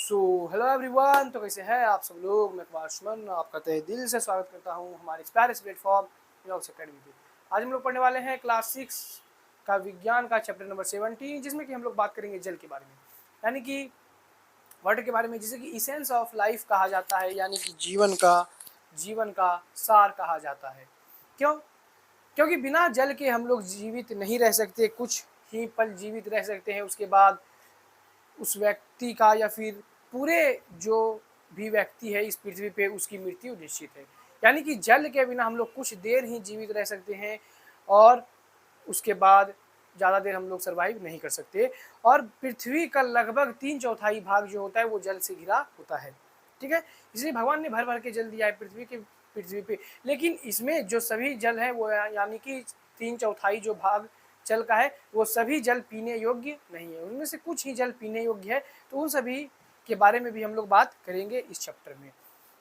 So hello everyone, तो कैसे हैं आप सब लोग। मैं कुमार सुमन आपका तहे दिल से स्वागत करता हूं हमारे इस प्यारे प्लेटफॉर्म न्यूज़ अकेडमी पे। आज हम लोग पढ़ने वाले हैं क्लास 6 का विज्ञान का चैप्टर नंबर 17, जिसमें कि हम लोग बात करेंगे जल के बारे में, यानी कि वाटर के बारे में, जिसे कि इसेंस ऑफ लाइफ कहा जाता है, यानी कि जीवन का सार कहा जाता है। क्यों? क्योंकि बिना जल के हम लोग जीवित नहीं रह सकते, कुछ ही पल जीवित रह सकते हैं, उसके बाद उस व्यक्ति का या फिर पूरे जो भी व्यक्ति है इस पृथ्वी पे उसकी मृत्यु निश्चित है। यानी कि जल के बिना हम लोग कुछ देर ही जीवित रह सकते हैं और उसके बाद ज़्यादा देर हम लोग सर्वाइव नहीं कर सकते। और पृथ्वी का लगभग 3/4 भाग जो होता है वो जल से घिरा होता है। ठीक है, इसलिए भगवान ने भर भर के जल दिया है पृथ्वी पे। लेकिन इसमें जो सभी जल है वो यानी कि 3/4 जो भाग जल का है वो सभी जल पीने योग्य नहीं है, उनमें से कुछ ही जल पीने योग्य है। तो उन सभी के बारे में भी हम लोग बात करेंगे इस चैप्टर में।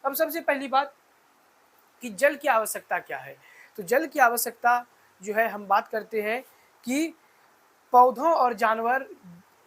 अब सबसे पहली बात कि जल की आवश्यकता क्या है। तो जल की आवश्यकता जो है हम बात करते हैं कि पौधों और जानवर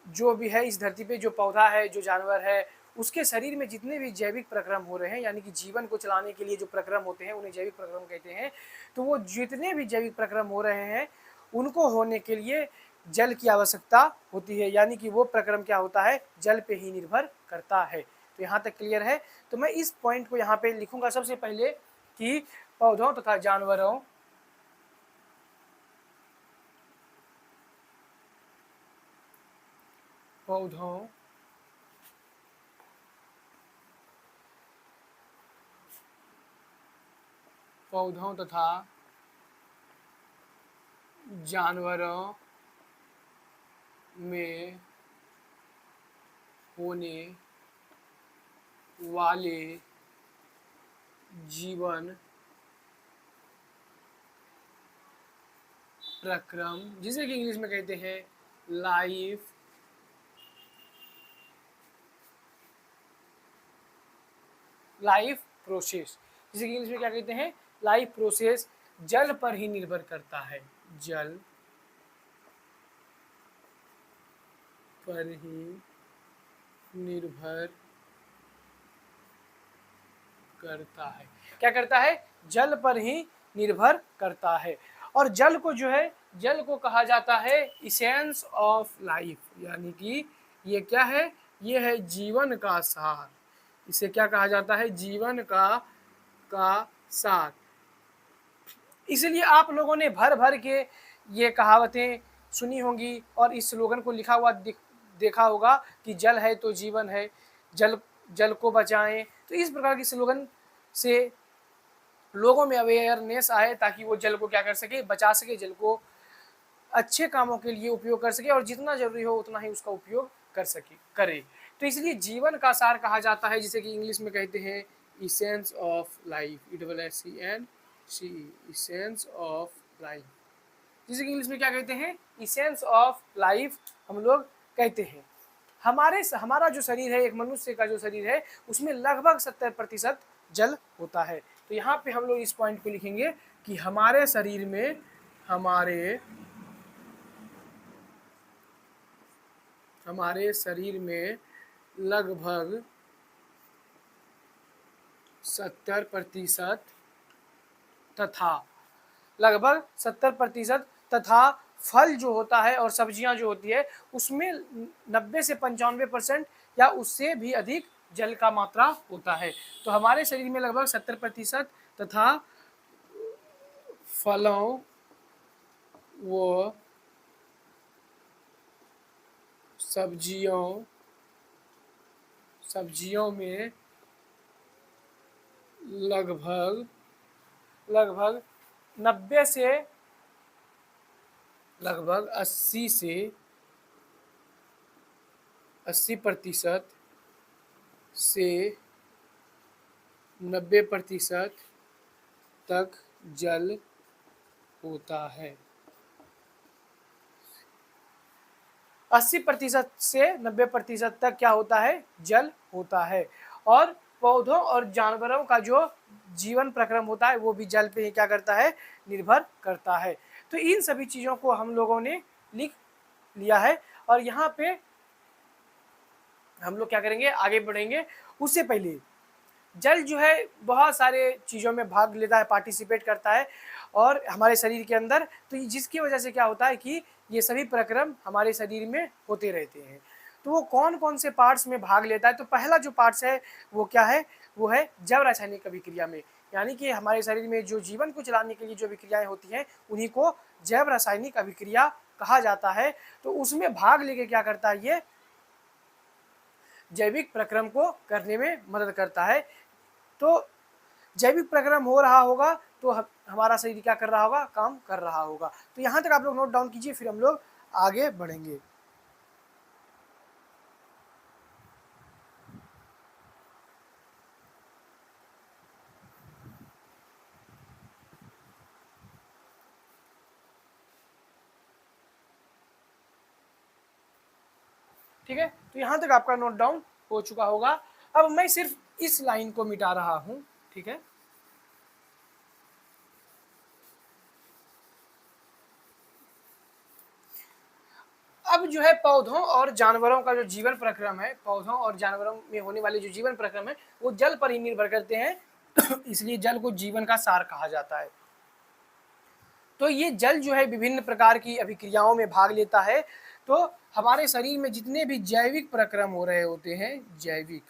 जो भी है इस धरती पे, जो पौधा है, जो जानवर है, उसके शरीर में जितने भी जैविक प्रक्रम हो रहे हैं, यानी कि जीवन को चलाने के लिए जो प्रक्रम होते हैं उन्हें जैविक प्रक्रम कहते हैं। तो वो जितने भी जैविक प्रक्रम हो रहे हैं उनको होने के लिए जल की आवश्यकता होती है, यानी कि वो प्रक्रम क्या होता है, जल पे ही निर्भर करता है। तो यहाँ तक क्लियर है। तो मैं इस पॉइंट को यहाँ पे लिखूंगा सबसे पहले कि पौधों तथा जानवरों पौधों तथा जानवरों में होने वाले जीवन प्रक्रम, जिसे कि इंग्लिश में कहते हैं लाइफ प्रोसेस, जिसे कि इंग्लिश में क्या कहते हैं, लाइफ प्रोसेस, जल पर ही निर्भर करता है। जल पर ही निर्भर करता है। क्या करता है? जल पर ही निर्भर करता है। और जल को जो है, जल को कहा जाता है इसेंस ऑफ लाइफ, यानी कि ये क्या है, ये है जीवन का सार। इसे क्या कहा जाता है? जीवन का सार। इसलिए आप लोगों ने भर भर के ये कहावतें सुनी होंगी और इस स्लोगन को लिखा हुआ देखा होगा कि जल है तो जीवन है, जल को बचाएं। तो इस प्रकार के स्लोगन से लोगों में अवेयरनेस आए ताकि वो जल को क्या कर सके, बचा सके, जल को अच्छे कामों के लिए उपयोग कर सके और जितना जरूरी हो उतना ही उसका उपयोग करे। तो इसलिए जीवन का सार कहा जाता है, जिसे कि इंग्लिश में कहते हैं essence of life, ESSENCE, essence of life, जिसे कि इंग्लिश में क्या कहते हैं, इसेंस ऑफ लाइफ हम लोग कहते हैं। हमारा जो शरीर है, एक मनुष्य का जो शरीर है, उसमें लगभग 70% जल होता है। तो यहाँ पे हम लोग इस पॉइंट को लिखेंगे कि हमारे शरीर में लगभग 70% तथा फल जो होता है और सब्जियां जो होती है उसमें 90 से 95% या उससे भी अधिक जल का मात्रा होता है। तो हमारे शरीर में लगभग 70% तथा फलों व सब्जियों में लगभग 90 से लगभग 80% से 90% तक जल होता है। 80% से 90% तक क्या होता है, जल होता है। और पौधों और जानवरों का जो जीवन प्रक्रम होता है वो भी जल पे ही क्या करता है, निर्भर करता है। तो इन सभी चीज़ों को हम लोगों ने लिख लिया है। और यहाँ पे हम लोग क्या करेंगे, आगे बढ़ेंगे। उससे पहले जल जो है बहुत सारे चीज़ों में भाग लेता है, पार्टिसिपेट करता है और हमारे शरीर के अंदर, तो जिसकी वजह से क्या होता है कि ये सभी प्रक्रम हमारे शरीर में होते रहते हैं। तो वो कौन कौन से पार्ट्स में भाग लेता है, तो पहला जो पार्ट्स है वो क्या है, वो है जैव रासायनिक अभिक्रिया में, यानी कि हमारे शरीर में जो जीवन को चलाने के लिए जो अभिक्रियाएं होती हैं उन्हीं को जैव रासायनिक अभिक्रिया कहा जाता है। तो उसमें भाग लेके क्या करता है, ये जैविक प्रक्रम को करने में मदद करता है। तो जैविक प्रक्रम हो रहा होगा तो हमारा शरीर क्या कर रहा होगा, काम कर रहा होगा। तो यहाँ तक आप लोग नोट डाउन कीजिए, फिर हम लोग आगे बढ़ेंगे। ठीक है, तो यहाँ तक आपका नोट डाउन हो चुका होगा। अब मैं सिर्फ इस लाइन को मिटा रहा हूँ, ठीक है। अब जो है पौधों और जानवरों का जो जीवन प्रक्रम है, पौधों और जानवरों में होने वाले जो जीवन प्रक्रम है वो जल पर ही निर्भर करते हैं इसलिए जल को जीवन का सार कहा जाता है। तो ये जल जो है विभिन्न प्रकार की अभिक्रियाओं में भाग लेता है। तो हमारे शरीर में जितने भी जैविक प्रक्रम हो रहे होते हैं, जैविक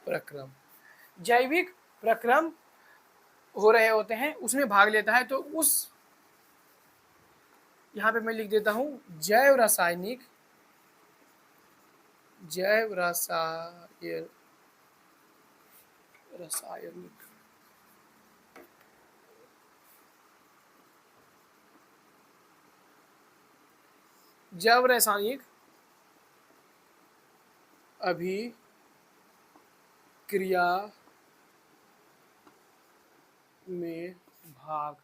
प्रक्रम, जैविक प्रक्रम हो रहे होते हैं उसमें भाग लेता है। तो उस यहाँ पे मैं लिख देता हूं जैव रासायनिक, जैव रासायनिक जैव रासायनिक अभिक्रिया में भाग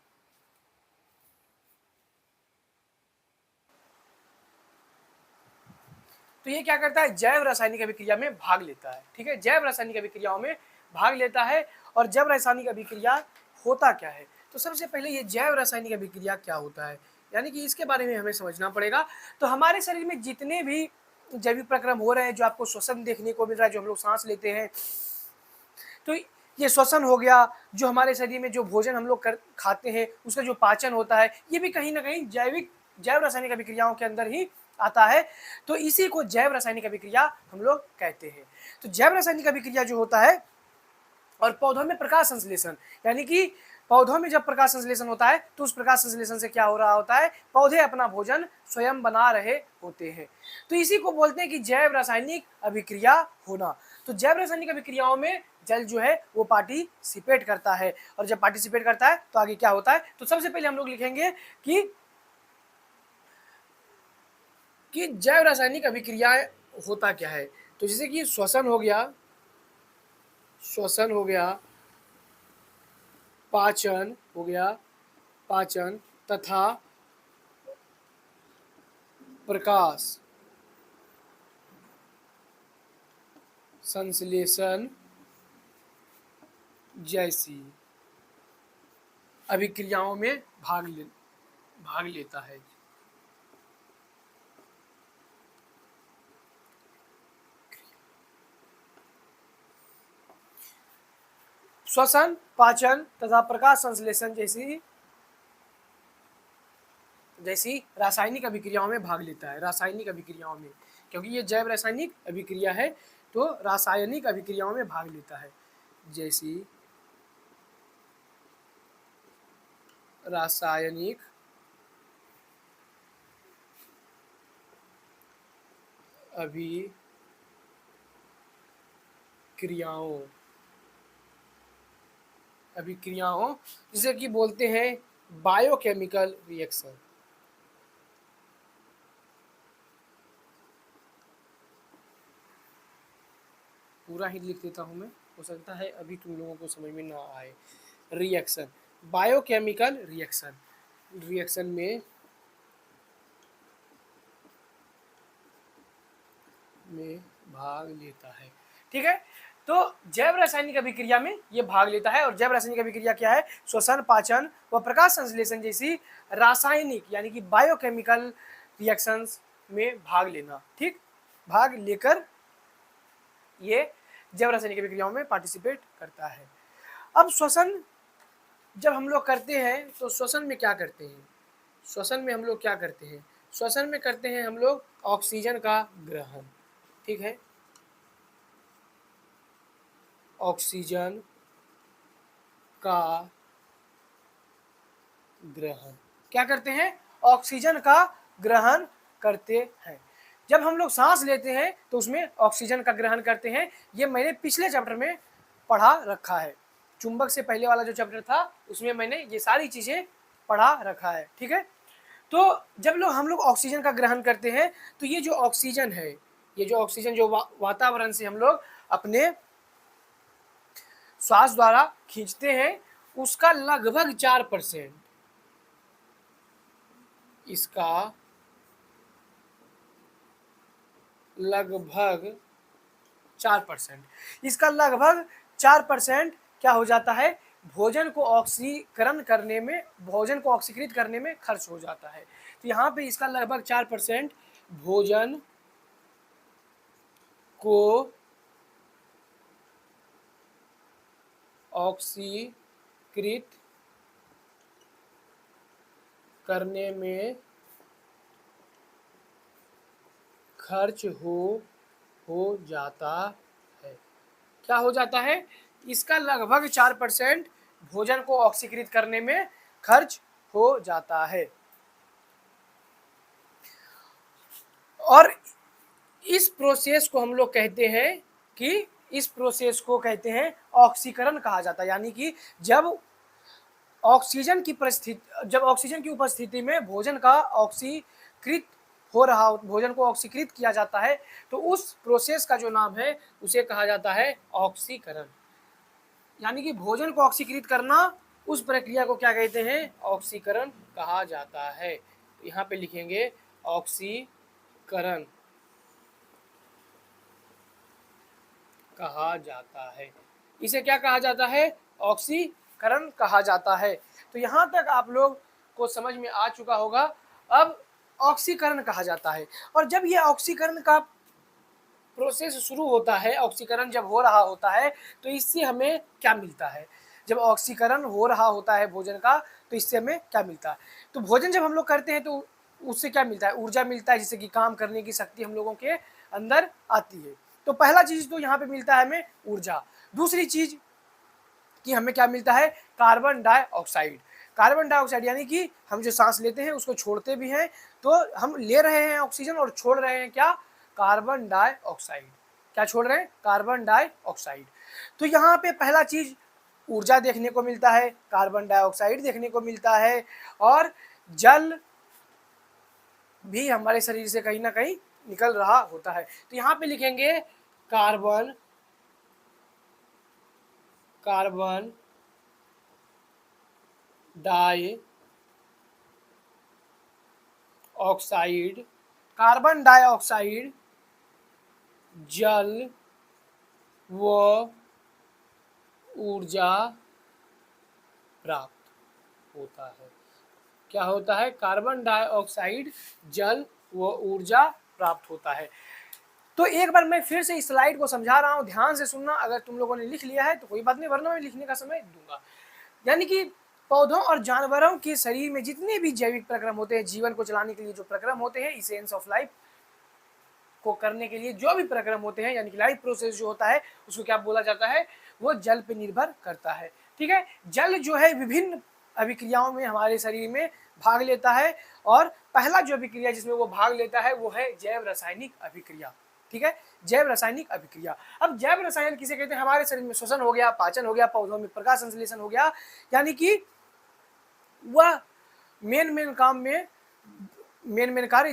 तो ये क्या करता है, जैव रासायनिक अभिक्रिया में भाग लेता है। ठीक है, जैव रासायनिक अभिक्रियाओं में भाग लेता है। और जैव रासायनिक अभिक्रिया होता क्या है, तो सबसे पहले ये जैव रासायनिक अभिक्रिया क्या होता है, यानी कि इसके बारे में हमें समझना पड़ेगा। तो हमारे शरीर में जितने भी जैविक प्रक्रम हो रहे हैं, जो आपको श्वसन देखने को मिल रहा है, जो हम लोग सांस लेते हैं, तो ये श्वसन हो गया, जो हमारे शरीर में जो भोजन हम लोग खाते हैं उसका जो पाचन होता है, ये भी कहीं ना कहीं जैव रासायनिक अभिक्रियाओं के अंदर ही आता है। तो इसी को जैव रासायनिक अभिक्रिया हम लोग कहते हैं। तो जैव रासायनिक अभिक्रिया जो होता है, और पौधों में प्रकाश संश्लेषण, यानी कि पौधों में जब प्रकाश संश्लेषण होता है तो उस प्रकाश संश्लेषण से क्या हो रहा होता है, पौधे अपना भोजन स्वयं बना रहे होते हैं। तो इसी को बोलते हैं कि जैव रासायनिक अभिक्रिया होना। तो जैव रासायनिक अभिक्रियाओं में जल जो है वो पार्टिसिपेट करता है, और जब पार्टिसिपेट करता है तो आगे क्या होता है, तो सबसे पहले हम लोग लिखेंगे कि जैव रासायनिक अभिक्रिया होता क्या है। तो जैसे कि श्वसन हो गया, श्वसन हो गया, पाचन हो गया, पाचन तथा प्रकाश संश्लेषण जैसी अभिक्रियाओं में भाग लेता है। श्वसन, पाचन तथा प्रकाश संश्लेषण जैसी रासायनिक अभिक्रियाओं में भाग लेता है। रासायनिक अभिक्रियाओं में, क्योंकि ये जैव रासायनिक अभिक्रिया है तो रासायनिक अभिक्रियाओं में भाग लेता है, जैसी रासायनिक अभिक्रियाओं जिसे कि बोलते हैं बायोकेमिकल रिएक्शन। पूरा ही लिख देता हूं मैं, हो सकता है अभी तुम लोगों को समझ में ना आए। रिएक्शन, बायोकेमिकल रिएक्शन, रिएक्शन में भाग लेता है। ठीक है, तो जैव रासायनिक अभिक्रिया में ये भाग लेता है। और जैव रासायनिक अभिक्रिया क्या है, श्वसन, पाचन व प्रकाश संश्लेषण जैसी रासायनिक यानी कि बायोकेमिकल रिएक्शंस में भाग लेना, ठीक, भाग लेकर ये जैव रासायनिक अभिक्रियाओं में पार्टिसिपेट करता है। अब श्वसन जब हम लोग करते हैं तो श्वसन में क्या करते हैं, श्वसन में हम लोग क्या करते हैं, श्वसन में करते हैं हम लोग ऑक्सीजन का ग्रहण, ठीक है, ऑक्सीजन का ग्रहण, क्या करते हैं, ऑक्सीजन का ग्रहण करते हैं। जब हम लोग सांस लेते हैं तो उसमें ऑक्सीजन का ग्रहण करते हैं, ये मैंने पिछले चैप्टर में पढ़ा रखा है, चुंबक से पहले वाला जो चैप्टर था उसमें मैंने ये सारी चीजें पढ़ा रखा है, ठीक है। तो जब हम लोग ऑक्सीजन का ग्रहण करते हैं तो ये जो ऑक्सीजन है, ये जो ऑक्सीजन जो वातावरण से हम लोग अपने श्वास द्वारा खींचते हैं, उसका लगभग 4%, इसका लगभग 4%, इसका लगभग 4% क्या हो जाता है, भोजन को ऑक्सीकरण करने में, भोजन को ऑक्सीकृत करने में खर्च हो जाता है। तो यहाँ पे इसका लगभग 4% भोजन को ऑक्सीकृत करने में खर्च हो जाता है। क्या हो जाता है, इसका लगभग 4% भोजन को ऑक्सीकृत करने में खर्च हो जाता है। और इस प्रोसेस को हम लोग कहते हैं कि इस प्रोसेस को कहते हैं ऑक्सीकरण कहा जाता है, यानी कि जब ऑक्सीजन की उपस्थिति में भोजन का ऑक्सीकृत हो रहा, भोजन को ऑक्सीकृत किया जाता है, तो उस प्रोसेस का जो नाम है उसे कहा जाता है ऑक्सीकरण। यानी कि भोजन को ऑक्सीकृत करना, उस प्रक्रिया को क्या कहते हैं, ऑक्सीकरण कहा जाता है। तो यहाँ पे लिखेंगे ऑक्सीकरण कहा जाता है, इसे क्या कहा जाता है, ऑक्सीकरण कहा जाता है। तो यहाँ तक आप लोग को समझ में आ चुका होगा। अब ऑक्सीकरण कहा जाता है, और जब ये ऑक्सीकरण का प्रोसेस शुरू होता है, ऑक्सीकरण जब हो रहा होता है तो इससे हमें क्या मिलता है, जब ऑक्सीकरण हो रहा होता है भोजन का तो इससे हमें क्या मिलता है, तो भोजन जब हम लोग करते हैं तो उससे क्या मिलता है, ऊर्जा मिलता है, जिससे कि काम करने की शक्ति हम लोगों के अंदर आती है। तो पहला चीज तो यहाँ पे मिलता है हमें ऊर्जा। दूसरी चीज कि हमें क्या मिलता है, कार्बन डाइऑक्साइड। कार्बन डाइऑक्साइड यानी कि हम जो सांस लेते हैं उसको छोड़ते भी हैं, तो हम ले रहे हैं ऑक्सीजन और छोड़ रहे हैं क्या, कार्बन डाइऑक्साइड। क्या छोड़ रहे हैं, कार्बन डाइऑक्साइड। तो यहाँ पे पहला चीज ऊर्जा देखने को मिलता है, कार्बन डाइऑक्साइड देखने को मिलता है, और जल भी हमारे शरीर से कहीं ना कहीं निकल रहा होता है। तो यहाँ पे लिखेंगे कार्बन डाइऑक्साइड, कार्बन डाइऑक्साइड जल व ऊर्जा प्राप्त होता है। क्या होता है, कार्बन डाइऑक्साइड जल व ऊर्जा प्राप्त होता है। तो एक बार मैं फिर से इस स्लाइड को समझा रहा हूँ, ध्यान से सुनना। अगर तुम लोगों ने लिख लिया है तो कोई बात नहीं, वरना मैं लिखने का समय दूंगा। यानी कि पौधों और जानवरों के शरीर में जितने भी जैविक प्रक्रम होते हैं, जीवन को चलाने के लिए जो प्रक्रम होते हैं, इसेंस ऑफ लाइफ को करने के लिए जो भी प्रक्रम होते हैं, यानी कि लाइफ प्रोसेस जो होता है, उसको क्या बोला जाता है, वो जल पे निर्भर करता है। ठीक है, जल जो है विभिन्न अभिक्रियाओं में हमारे शरीर में भाग लेता है, और पहला जो अभिक्रिया जिसमें वो भाग लेता है वो है जैव रासायनिक अभिक्रिया। ठीक है, जैव रासायनिक अभिक्रिया। अब जैव रसायन किसे कहते हैं, हमारे शरीर में श्वसन हो गया, पाचन हो गया, पौधों में प्रकाश संश्लेषण हो गया, यानी कि वह मेन काम में मेन कार्य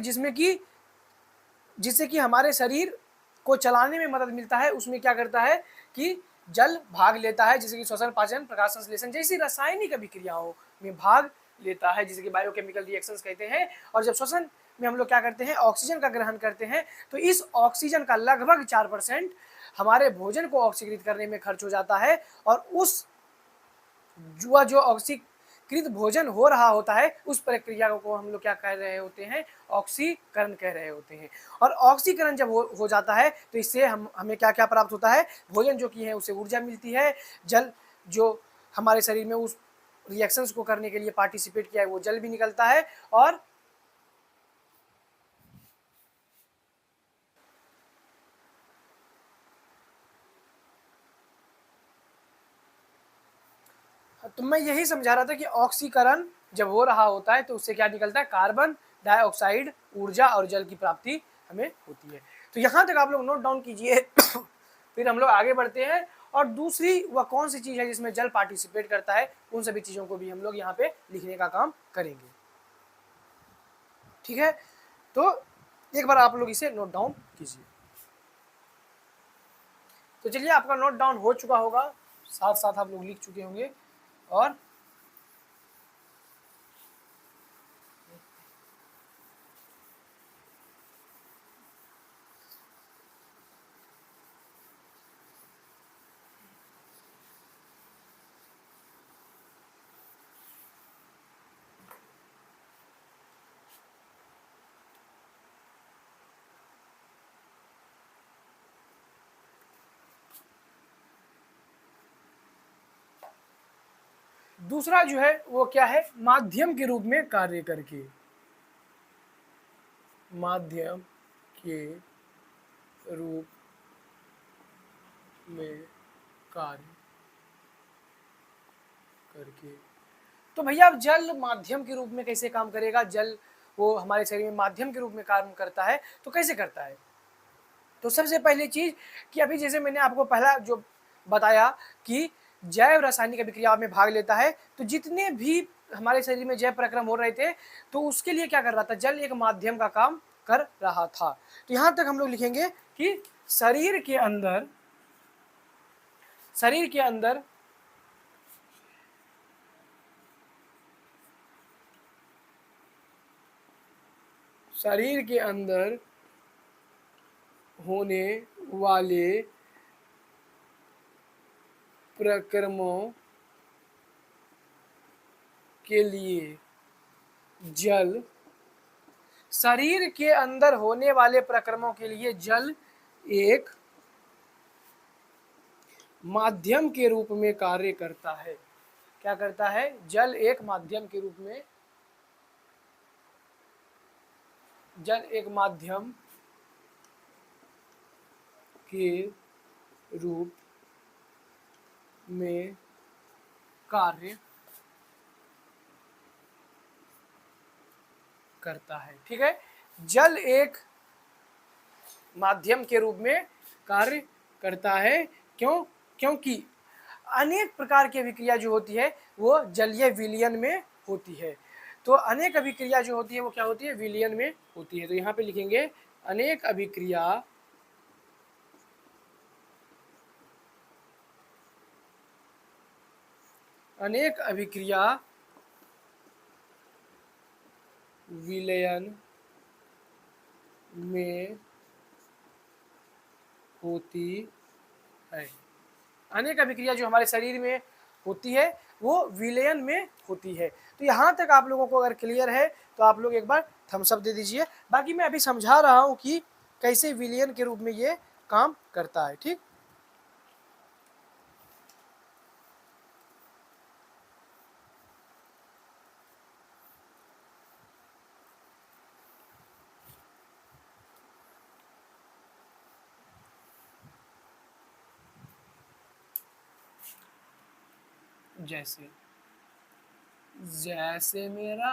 जिससे कि हमारे शरीर को चलाने में मदद मिलता है, उसमें क्या करता है कि जल भाग लेता है, जैसे कि श्वसन, पाचन, प्रकाश संश्लेषण जैसी रासायनिक अभिक्रियाओं में भाग लेता है, जिसे कि बायोकेमिकल रिएक्शंस कहते हैं। और जब श्वसन में हम लोग क्या करते हैं, ऑक्सीजन का ग्रहण करते हैं, तो इस ऑक्सीजन का लगभग 4% हमारे भोजन को ऑक्सीकृत करने में खर्च हो जाता है, और उस जो कृत भोजन हो रहा होता है उस प्रक्रिया को हम लोग क्या कह रहे होते हैं, ऑक्सीकरण कह रहे होते हैं। और ऑक्सीकरण जब हो जाता है तो इससे हमें क्या क्या प्राप्त होता है, भोजन जो की है उसे ऊर्जा मिलती है, जल जो हमारे शरीर में उस रिएक्शंस को करने के लिए पार्टिसिपेट किया है वो जल भी निकलता है। और तो मैं यही समझा रहा था कि ऑक्सीकरण जब हो रहा होता है तो उससे क्या निकलता है, कार्बन डाइऑक्साइड, ऊर्जा और जल की प्राप्ति हमें होती है। तो यहाँ तक आप लोग नोट डाउन कीजिए। फिर हम लोग आगे बढ़ते हैं और दूसरी वह कौन सी चीज़ है जिसमें जल पार्टिसिपेट करता है, उन सभी चीज़ों को भी हम लोग यहाँ पे लिखने का काम करेंगे। ठीक है, तो एक बार आप लोग इसे नोट डाउन कीजिए। तो चलिए, आपका नोट डाउन हो चुका होगा, साथ साथ आप लोग लिख चुके होंगे। और दूसरा जो है वो क्या है, माध्यम के रूप में कार्य करके, माध्यम के रूप में कार्य करके। तो भैया अब जल माध्यम के रूप में कैसे काम करेगा, जल वो हमारे शरीर में माध्यम के रूप में काम करता है तो कैसे करता है। तो सबसे पहली चीज कि अभी जैसे मैंने आपको पहला जो बताया कि जैव रासायनिक अभिक्रिया में भाग लेता है, तो जितने भी हमारे शरीर में जैव प्रक्रम हो रहे थे तो उसके लिए क्या कर रहा था, जल एक माध्यम का काम कर रहा था। तो यहां तक हम लोग लिखेंगे कि शरीर के अंदर शरीर के अंदर शरीर के अंदर होने वाले प्रक्रमों के लिए जल, शरीर के अंदर होने वाले प्रक्रमों के लिए जल एक माध्यम के रूप में कार्य करता है। क्या करता है, जल एक माध्यम के रूप में, जल एक माध्यम के रूप में कार्य करता है। ठीक है, जल एक माध्यम के रूप में कार्य करता है। क्यों, क्योंकि अनेक प्रकार की अभिक्रिया जो होती है वो जलीय विलयन में होती है। तो अनेक अभिक्रिया जो होती है वो क्या होती है, विलयन में होती है। तो यहाँ पे लिखेंगे अनेक अभिक्रिया अनेक अभिक्रिया विलयन में होती है। अनेक अभिक्रिया जो हमारे शरीर में होती है वो विलयन में होती है। तो यहाँ तक आप लोगों को अगर क्लियर है तो आप लोग एक बार थम्स अप दे दीजिए। बाकी मैं अभी समझा रहा हूँ कि कैसे विलयन के रूप में ये काम करता है। ठीक, जैसे जैसे मेरा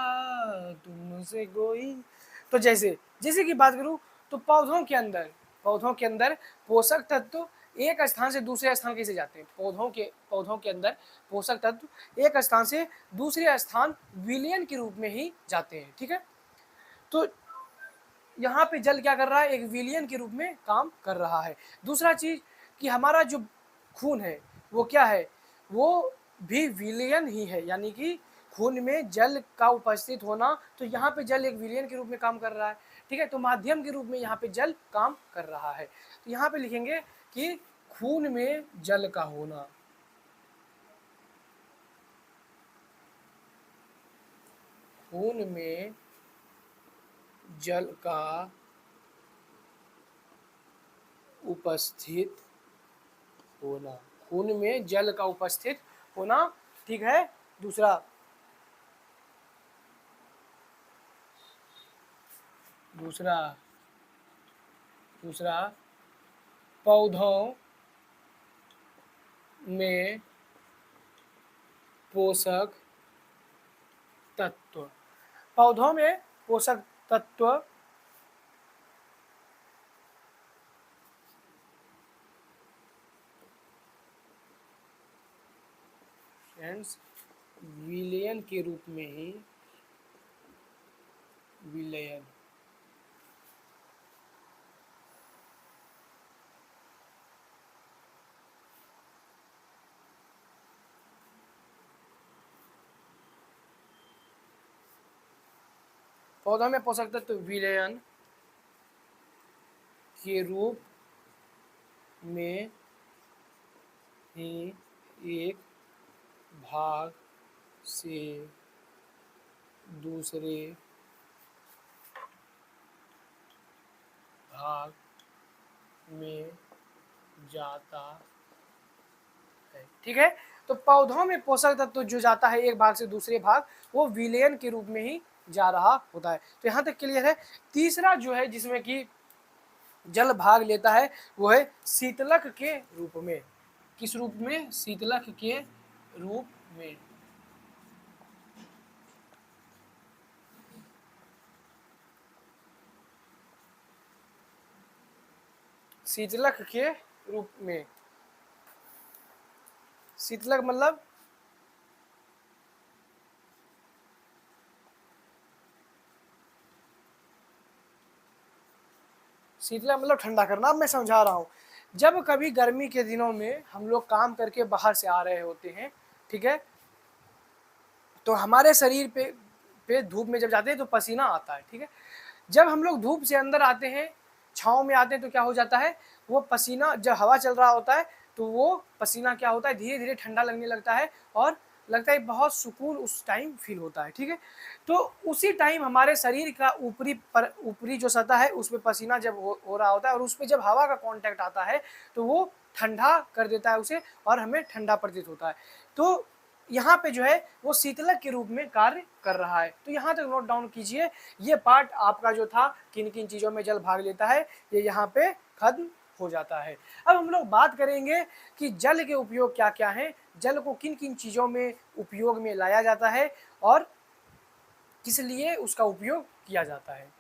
तुमसे कोई, तो जैसे जैसे की बात करूं तो पौधों के अंदर पोषक तत्व एक स्थान से दूसरे स्थान कैसे जाते हैं, पौधों के अंदर पोषक तत्व एक स्थान से दूसरे स्थान विलयन के रूप में ही जाते हैं। ठीक है, तो यहाँ पे जल क्या कर रहा है, एक विलयन के रूप में काम कर रहा है। दूसरा चीज कि हमारा जो खून है वो क्या है, वो भी विलयन ही है, यानी कि खून में जल का उपस्थित होना, तो यहाँ पे जल एक विलयन के रूप में काम कर रहा है। ठीक है, तो माध्यम के रूप में यहाँ पे जल काम कर रहा है। तो यहाँ पे लिखेंगे कि खून में जल का होना, खून में जल का उपस्थित होना, खून में जल का उपस्थित होना, ठीक है। दूसरा दूसरा दूसरा पौधों में पोषक तत्व, पौधों में पोषक तत्व फ्रेंड्स विलयन के रूप में ही, विलयन पौधों में पोषक तत्व विलयन के रूप में ही एक भाग से दूसरे भाग में जाता है, ठीक है। तो पौधों में पोषक तत्व जो जाता है एक भाग से दूसरे भाग, वो विलयन के रूप में ही जा रहा होता है। तो यहाँ तक क्लियर है। तीसरा जो है जिसमें कि जल भाग लेता है वो है शीतलक के रूप में। किस रूप में? शीतलक के रूप में। शीतलक के रूप में। शीतलक मतलब शीतलक मतलब ठंडा करना। अब मैं समझा रहा हूँ। जब कभी गर्मी के दिनों में हम लोग काम करके बाहर से आ रहे होते हैं, ठीक है, तो हमारे शरीर पे धूप में जब जाते हैं तो पसीना आता है, ठीक है। जब हम लोग धूप से अंदर आते हैं, छाँव में आते हैं, तो क्या हो जाता है, वो पसीना जब हवा चल रहा होता है तो वो पसीना क्या होता है, धीरे धीरे ठंडा लगने लगता है और लगता है बहुत सुकून उस टाइम फील होता है, ठीक है। तो उसी टाइम हमारे शरीर का ऊपरी जो सतह है उस पर पसीना जब हो रहा होता है और उस पर जब हवा का कांटेक्ट आता है तो वो ठंडा कर देता है उसे और हमें ठंडा प्रतीत होता है। तो यहाँ पे जो है वो शीतलक के रूप में कार्य कर रहा है। तो यहाँ तक नोट डाउन कीजिए। ये पार्ट आपका जो था किन किन चीज़ों में जल भाग लेता है, ये यहाँ पे खत्म हो जाता है। अब हम लोग बात करेंगे कि जल के उपयोग क्या क्या हैं, जल को किन किन चीज़ों में उपयोग में लाया जाता है और किस लिए उसका उपयोग किया जाता है।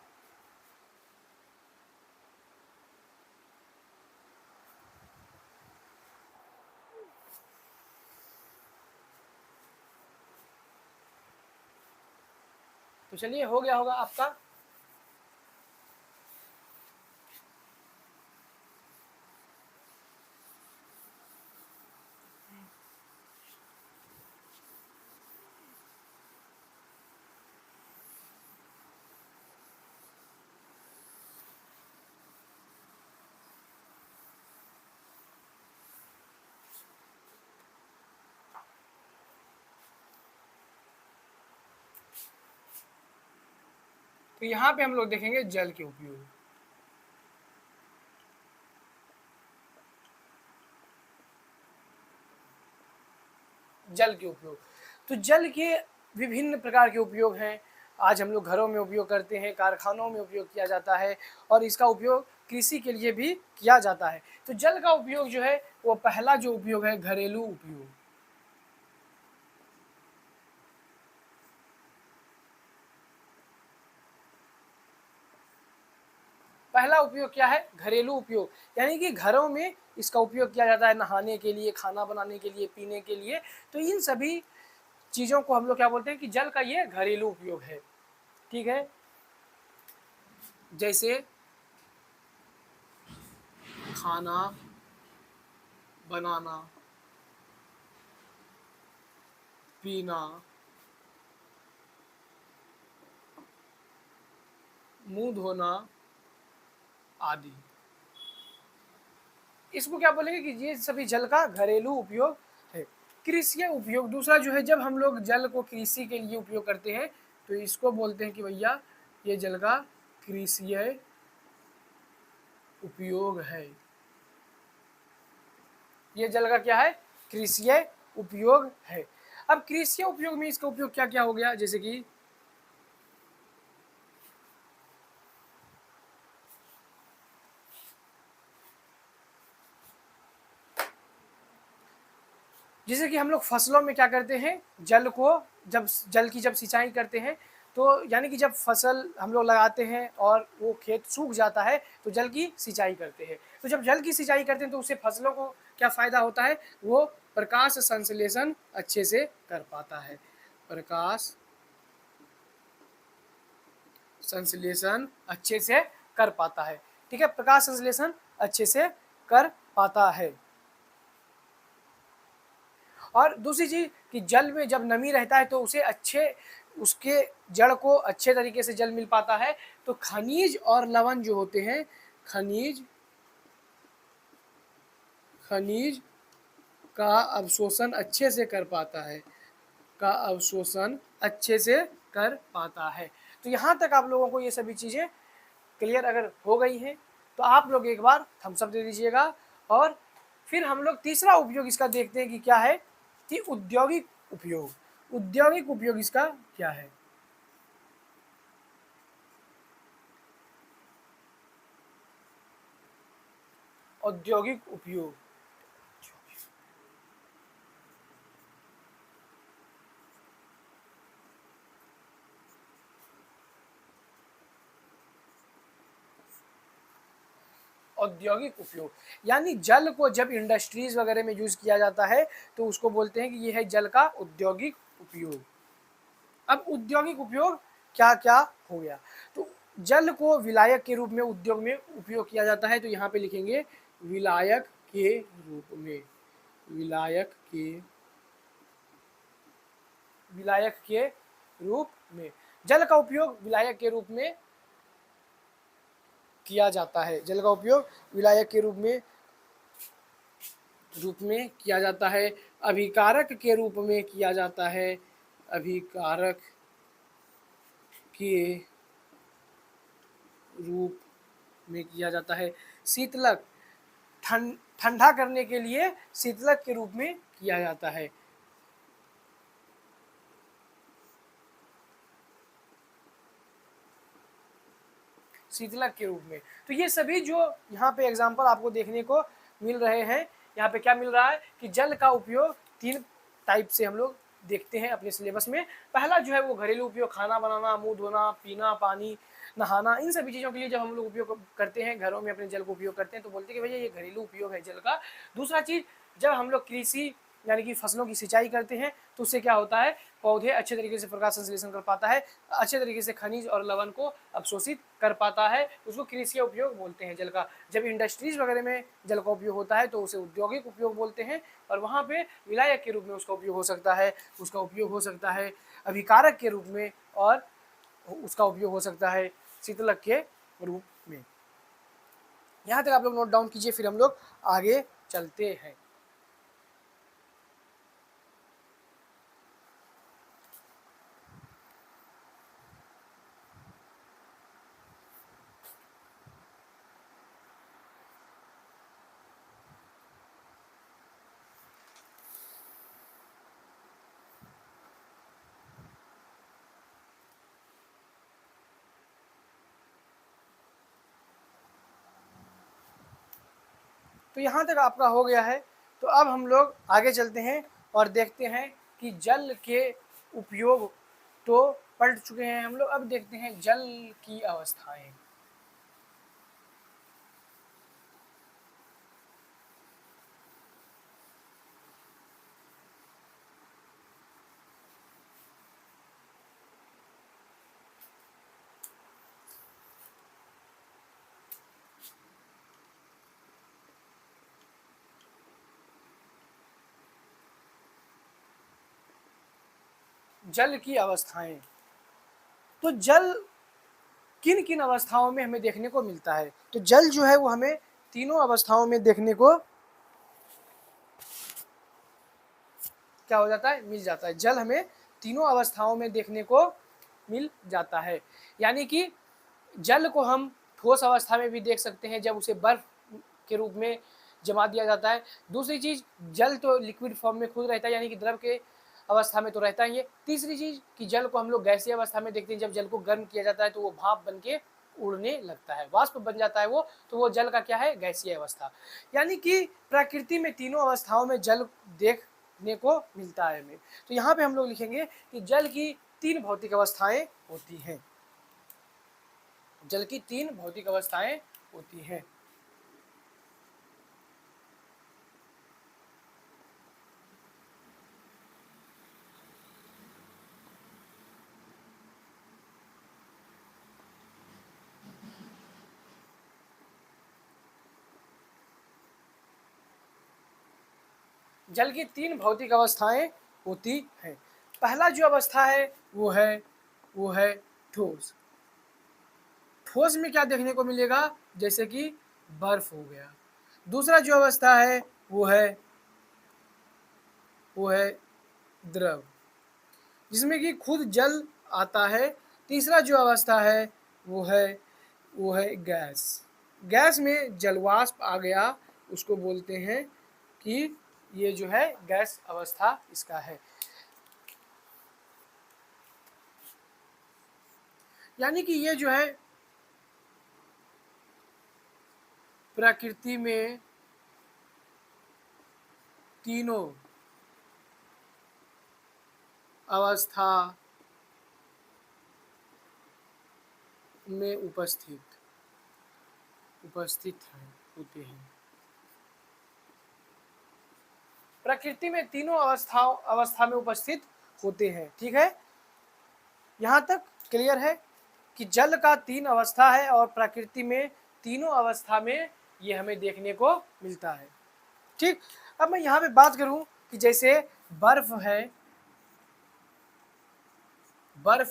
तो चलिए, हो गया होगा आपका। तो यहाँ पे हम लोग देखेंगे जल के उपयोग। जल के उपयोग, तो जल के विभिन्न प्रकार के उपयोग हैं। आज हम लोग घरों में उपयोग करते हैं, कारखानों में उपयोग किया जाता है और इसका उपयोग कृषि के लिए भी किया जाता है। तो जल का उपयोग जो है वो पहला जो उपयोग है घरेलू उपयोग। पहला उपयोग क्या है? घरेलू उपयोग, यानी कि घरों में इसका उपयोग किया जाता है, नहाने के लिए, खाना बनाने के लिए, पीने के लिए। तो इन सभी चीज़ों को हम लोग क्या बोलते हैं कि जल का ये घरेलू उपयोग है, ठीक है। जैसे खाना बनाना, पीना, मुंह धोना आदि। इसको क्या बोलेंगे कि ये सभी जल का घरेलू उपयोग है। कृषि उपयोग दूसरा जो है, जब हम लोग जल को कृषि के लिए उपयोग करते हैं तो इसको बोलते हैं कि भैया ये जल का कृषिय उपयोग है। ये जल का क्या है? कृषिय उपयोग है। अब कृषिय उपयोग में इसका उपयोग क्या क्या हो गया, जैसे कि हम लोग फसलों में क्या करते हैं, जल को जल की जब सिंचाई करते हैं तो यानी कि जब फसल हम लोग लगाते हैं और वो खेत सूख जाता है तो जल की सिंचाई करते हैं। तो जब जल की सिंचाई करते हैं तो उससे फसलों को क्या फ़ायदा होता है, वो प्रकाश संश्लेषण अच्छे से कर पाता है। प्रकाश संश्लेषण अच्छे से कर पाता है। ठीक है, प्रकाश संश्लेषण अच्छे से कर पाता है। और दूसरी चीज़ कि जल में जब नमी रहता है तो उसके जड़ को अच्छे तरीके से जल मिल पाता है। तो खनिज और लवण जो होते हैं, खनिज का अवशोषण अच्छे से कर पाता है, तो यहाँ तक आप लोगों को ये सभी चीज़ें क्लियर अगर हो गई हैं तो आप लोग एक बार थम्स अप दे दीजिएगा। और फिर हम लोग तीसरा उपयोग इसका देखते हैं कि क्या है, कि औद्योगिक उपयोग इसका क्या है। औद्योगिक उपयोग, औद्योगिक उपयोग यानी जल को जब इंडस्ट्रीज वगैरह में यूज किया जाता है तो उसको बोलते हैं कि ये है जल का औद्योगिक उपयोग। अब औद्योगिक उपयोग क्या क्या हो गया, तो जल को विलायक के रूप में उद्योग में उपयोग किया जाता है। तो यहाँ पे लिखेंगे विलायक के रूप में, विलायक के रूप में जल का उपयोग विलायक के रूप में किया जाता है। जल का उपयोग विलायक के रूप में किया जाता है। अभिकारक के रूप में किया जाता है, अभिकारक के रूप में किया जाता है। शीतलक, ठंडा करने के लिए शीतलक के रूप में किया जाता है। शीतलक के रूप में। तो ये सभी जो यहाँ पे एग्जाम्पल आपको देखने को मिल रहे हैं, यहाँ पे क्या मिल रहा है कि जल का उपयोग 3 टाइप से हम लोग देखते हैं अपने सिलेबस में। पहला जो है वो घरेलू उपयोग, खाना बनाना, मुंह धोना, पीना, पानी, नहाना, इन सभी चीज़ों के लिए जब हम लोग उपयोग करते हैं, घरों में अपने जल को उपयोग करते हैं तो बोलते हैं कि भैया ये घरेलू उपयोग है जल का। दूसरा चीज़, जब हम लोग कृषि यानी कि फसलों की सिंचाई करते हैं तो उससे क्या होता है, पौधे अच्छे तरीके से प्रकाश संश्लेषण कर पाता है, अच्छे तरीके से खनिज और लवण को अवशोषित कर पाता है, उसको कृषि उपयोग बोलते हैं जल का। जब इंडस्ट्रीज वगैरह में जल का उपयोग होता है तो उसे औद्योगिक उपयोग बोलते हैं, और वहाँ पे विलायक के रूप में उसका उपयोग हो सकता है, अभिकारक के रूप में, और उसका उपयोग हो सकता है शीतलक के रूप में। यहाँ तक आप लोग नोट डाउन कीजिए, फिर हम लोग आगे चलते हैं। तो यहाँ तक आपका हो गया है। तो अब हम लोग आगे चलते हैं और देखते हैं कि जल के उपयोग तो पढ़ चुके हैं हम लोग, अब देखते हैं जल की अवस्थाएं। जल की अवस्थाएं, तो जल किन किन अवस्थाओं में हमें देखने को मिलता है, तो जल जो है वो हमें तीनों अवस्थाओं में देखने को क्या हो जाता है, मिल जाता है। जल हमें तीनों अवस्थाओं में देखने को मिल जाता है। यानी कि जल को हम ठोस अवस्था में भी देख सकते हैं जब उसे बर्फ के रूप में जमा दिया जाता है। दूसरी चीज़, जल तो लिक्विड फॉर्म में खुद रहता है, यानी कि द्रव के अवस्था में तो रहता ही है। तीसरी चीज़ कि जल को हम लोग गैसीय अवस्था में देखते हैं, जब जल को गर्म किया जाता है तो वो भाप बन के उड़ने लगता है, वाष्प बन जाता है वो, तो वो जल का क्या है, गैसीय अवस्था। यानी कि प्रकृति में तीनों अवस्थाओं में जल देखने को मिलता है हमें। तो यहाँ पे हम लोग लिखेंगे कि जल की 3 भौतिक अवस्थाएं होती हैं। जल की 3 भौतिक अवस्थाएं होती हैं। जल की 3 भौतिक अवस्थाएं होती हैं। पहला जो अवस्था है वो है ठोस। ठोस में क्या देखने को मिलेगा, जैसे कि बर्फ हो गया। दूसरा जो अवस्था है वो है द्रव, जिसमें कि खुद जल आता है। तीसरा जो अवस्था है वो है गैस। गैस में जलवाष्प आ गया, उसको बोलते हैं कि ये जो है गैस अवस्था इसका है। यानी कि ये जो है प्रकृति में तीनों अवस्था में उपस्थित है, होते हैं। प्रकृति में तीनों अवस्था में उपस्थित होते हैं। ठीक है, यहाँ तक क्लियर है कि जल का 3 अवस्था है और प्रकृति में तीनों अवस्था में ये हमें देखने को मिलता है। ठीक, अब मैं यहाँ पे बात करूं कि जैसे बर्फ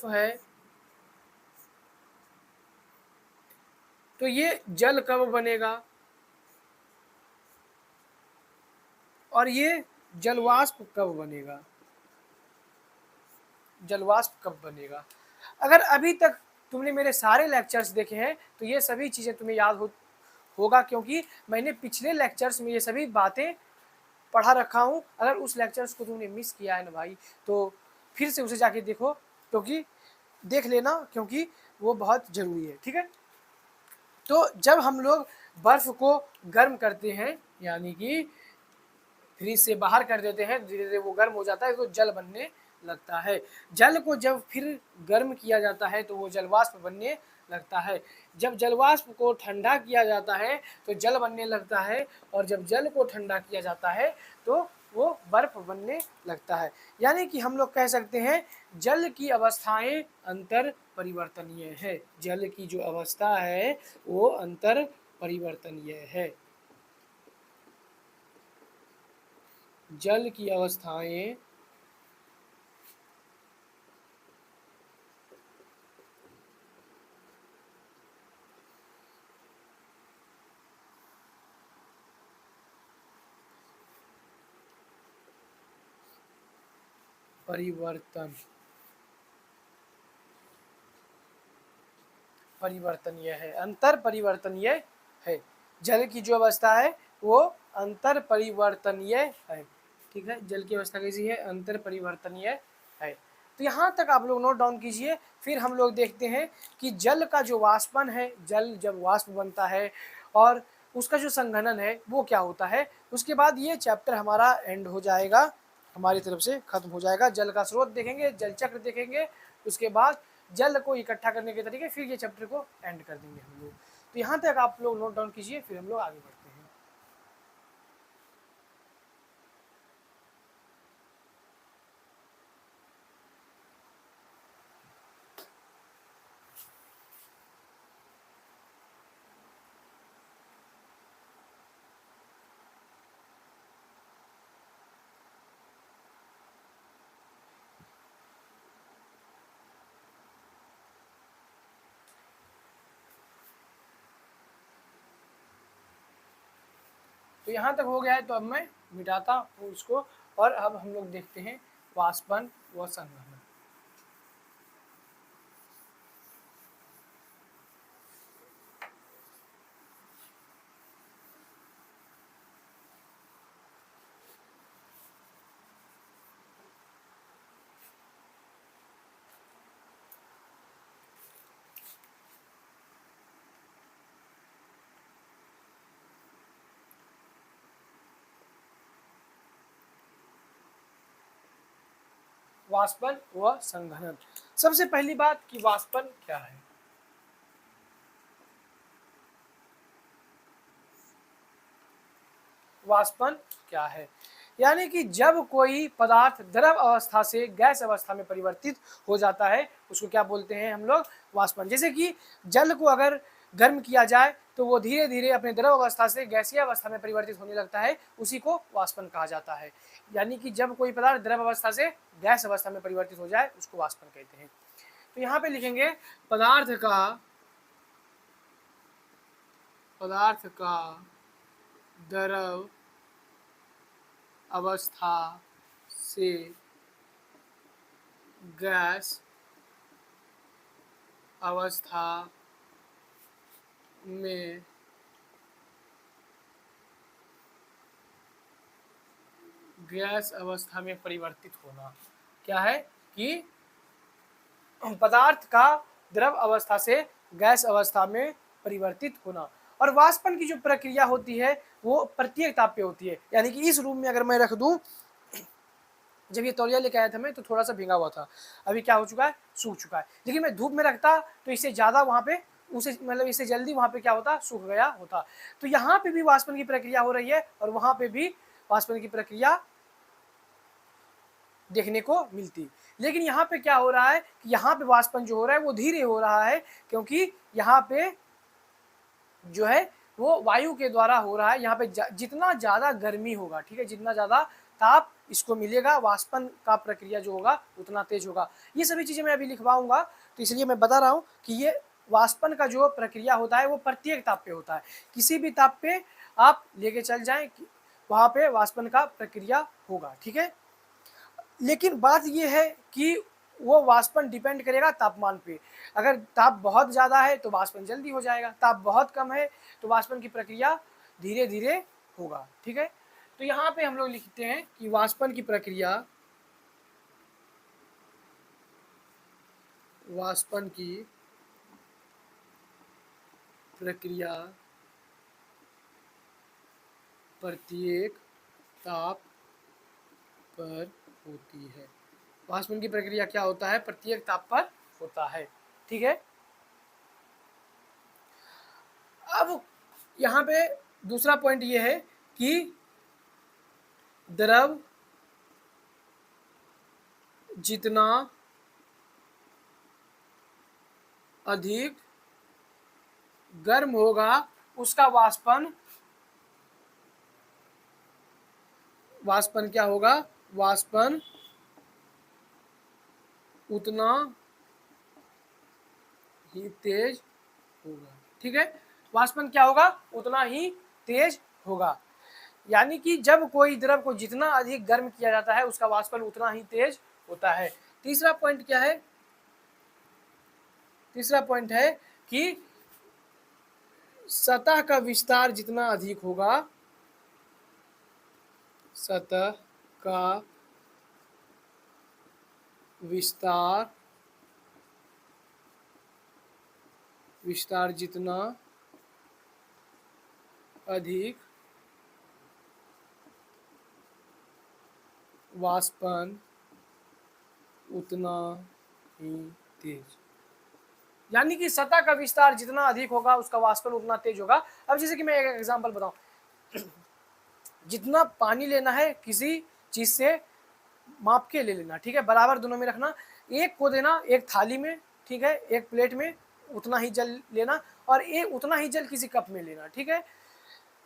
है तो ये जल कब बनेगा और ये जलवाष्प कब बनेगा। अगर अभी तक तुमने मेरे सारे लेक्चर्स देखे हैं तो ये सभी चीज़ें तुम्हें याद होगा, क्योंकि मैंने पिछले लेक्चर्स में ये सभी बातें पढ़ा रखा हूँ। अगर उस लेक्चर्स को तुमने मिस किया है ना भाई, तो फिर से उसे जाके देखो, क्योंकि देख लेना, क्योंकि वो बहुत ज़रूरी है। ठीक है, तो जब हम लोग बर्फ़ को गर्म करते हैं, यानी कि फ्रिज से बाहर कर देते हैं, धीरे धीरे वो गर्म हो जाता है तो जल बनने लगता है। जल को जब फिर गर्म किया जाता है तो वो जलवाष्प बनने लगता है। जब जलवाष्प को ठंडा किया जाता है तो जल बनने लगता है, और जब जल को ठंडा किया जाता है तो वो बर्फ बनने लगता है। यानी कि हम लोग कह सकते हैं जल की अवस्थाएं अंतर परिवर्तनीय है। जल की जो अवस्था है वो अंतर परिवर्तनीय है। जल की अवस्थाएं परिवर्तनीय है, अंतर परिवर्तनीय है। जल की जो अवस्था है वो अंतर परिवर्तनीय है। ठीक है, जल की अवस्था कैसी है, अंतर परिवर्तनीय है। तो यहाँ तक आप लोग नोट डाउन कीजिए। फिर हम लोग देखते हैं कि जल का जो वाष्पन है, जल जब वाष्प बनता है और उसका जो संघनन है वो क्या होता है, उसके बाद ये चैप्टर हमारा एंड हो जाएगा, हमारी तरफ से खत्म हो जाएगा। जल का स्रोत देखेंगे, जल चक्र देखेंगे, उसके बाद जल को इकट्ठा करने के तरीके, फिर ये चैप्टर को एंड कर देंगे हम लोग। तो यहाँ तक आप लोग नोट डाउन कीजिए, फिर हम लोग आगे बढ़ते हैं। तो यहाँ तक हो गया है, तो अब मैं मिटाता हूँ उसको, और अब हम लोग देखते हैं वाष्पन व संघनन। वाष्पन व संघनन। सबसे पहली बात कि वाष्पन क्या है। वाष्पन क्या है, यानी कि जब कोई पदार्थ द्रव अवस्था से गैस अवस्था में परिवर्तित हो जाता है उसको क्या बोलते हैं हम लोग, वाष्पन। जैसे कि जल को अगर गर्म किया जाए तो वो धीरे धीरे अपने द्रव अवस्था से गैसीय अवस्था में परिवर्तित होने लगता है, उसी को वाष्पन कहा जाता है। यानी कि जब कोई पदार्थ द्रव अवस्था से गैस अवस्था में परिवर्तित हो जाए उसको वाष्पन कहते हैं। तो यहाँ पे लिखेंगे पदार्थ का द्रव अवस्था से गैस अवस्था में परिवर्तित होना। क्या है कि पदार्थ का द्रव अवस्था से गैस अवस्था में परिवर्तित होना। और वाष्पन की जो प्रक्रिया होती है वो प्रत्येक ताप पे होती है। यानी कि इस रूम में अगर मैं रख दूं, जब ये तौलिया लेके आया था मैं तो थोड़ा सा भींगा हुआ था, अभी क्या हो चुका है, सूख चुका है। लेकिन मैं धूप में रखता तो इससे ज़्यादा वहाँ पे उसे मतलब इससे जल्दी वहाँ पे क्या होता, सूख गया होता। तो यहाँ पे भी वाष्पन की प्रक्रिया हो रही है और वहाँ पे भी वाष्पन की प्रक्रिया देखने को मिलती। लेकिन यहाँ पे क्या हो रहा है कि यहाँ पे वाष्पन जो हो रहा है वो धीरे हो रहा है, क्योंकि यहाँ पे जो है वो वायु के द्वारा हो रहा है। यहाँ पे जितना ज़्यादा गर्मी होगा, ठीक है, जितना ज़्यादा ताप इसको मिलेगा, वाष्पन का प्रक्रिया जो होगा उतना तेज होगा। ये सभी चीज़ें मैं अभी लिखवाऊंगा, तो इसलिए मैं बता रहा हूँ कि ये वाष्पन का जो प्रक्रिया होता है वो प्रत्येक ताप पे होता है। किसी भी ताप पे आप लेके चल जाएं, वहाँ पे वाष्पन का प्रक्रिया होगा, ठीक है। लेकिन बात ये है कि वो वाष्पन डिपेंड करेगा तापमान पे। अगर ताप बहुत ज़्यादा है तो वाष्पन जल्दी हो जाएगा, ताप बहुत कम है तो वाष्पन की प्रक्रिया धीरे धीरे होगा, ठीक है। तो यहाँ पे हम लोग लिखते हैं कि वाष्पन की प्रक्रिया प्रत्येक ताप पर होती है। वाष्पन की प्रक्रिया क्या होता है, प्रत्येक ताप पर होता है, ठीक है। अब यहाँ पे दूसरा पॉइंट ये है कि द्रव जितना अधिक गर्म होगा उसका वाष्पन क्या होगा, वाष्पन उतना ही तेज होगा, ठीक है। वाष्पन क्या होगा, उतना ही तेज होगा। यानी कि जब कोई द्रव को जितना अधिक गर्म किया जाता है उसका वाष्पन उतना ही तेज होता है। तीसरा पॉइंट क्या है, तीसरा पॉइंट है कि सतह का विस्तार जितना अधिक होगा, सतह का विस्तार जितना अधिक वाष्पन उतना ही तेज। यानी कि सतह का विस्तार जितना अधिक होगा उसका वाष्पन उतना तेज होगा। अब जैसे कि मैं एक एग्जांपल बताऊं, जितना पानी लेना है किसी चीज से माप के ले लेना, ठीक है, बराबर दोनों में रखना। एक को देना एक थाली में, ठीक है, एक प्लेट में उतना ही जल लेना, और एक उतना ही जल किसी कप में लेना, ठीक है।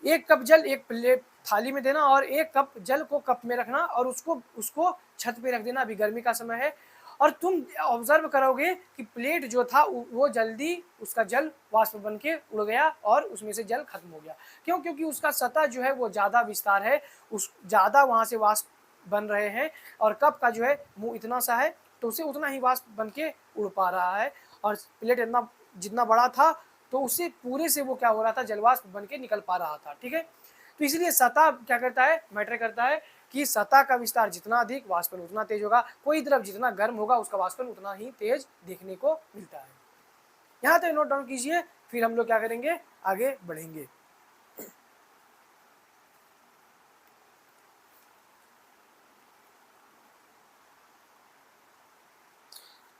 एक कप जल एक प्लेट थाली में देना और एक कप जल को कप में रखना और उसको छत पे रख देना। अभी गर्मी का समय है और तुम ऑब्जर्व करोगे कि प्लेट जो था वो जल्दी उसका जल वाष्प बन के उड़ गया और उसमें से जल खत्म हो गया। क्यों? क्योंकि उसका सतह जो है वो ज़्यादा विस्तार है, उस ज़्यादा वहाँ से वाष्प बन रहे हैं, और कप का जो है मुंह इतना सा है तो उसे उतना ही वाष्प बन के उड़ पा रहा है, और प्लेट इतना जितना बड़ा था तो उससे पूरे से वो क्या हो रहा था, जलवाष्प बन के निकल पा रहा था, ठीक है। तो इसलिए सतह क्या करता है, मैटर करता है कि सतह का विस्तार जितना अधिक वाष्पन उतना तेज होगा। कोई द्रव जितना गर्म होगा उसका वाष्पन उतना ही तेज देखने को मिलता है। यहाँ तक नोट डाउन कीजिए, फिर हम लोग क्या करेंगे, आगे बढ़ेंगे।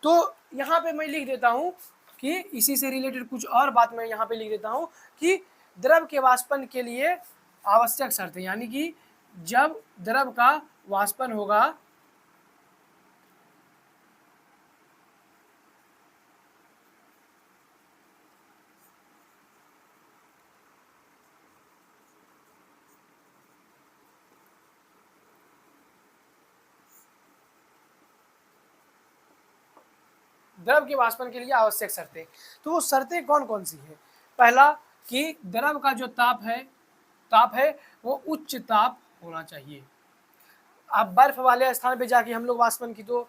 तो यहाँ पे मैं लिख देता हूँ कि इसी से रिलेटेड कुछ और बात मैं यहाँ पे लिख देता हूँ कि द्रव के वाष्पन के लिए आवश्यक शर्तें, यानी कि जब द्रव का वाष्पन होगा द्रव के वाष्पन के लिए आवश्यक शर्तें, तो वो शर्तें कौन कौन सी है? पहला कि द्रव का जो ताप है वो उच्च ताप होना चाहिए। आप बर्फ वाले स्थान पे जाके हम लोग वाष्पन की तो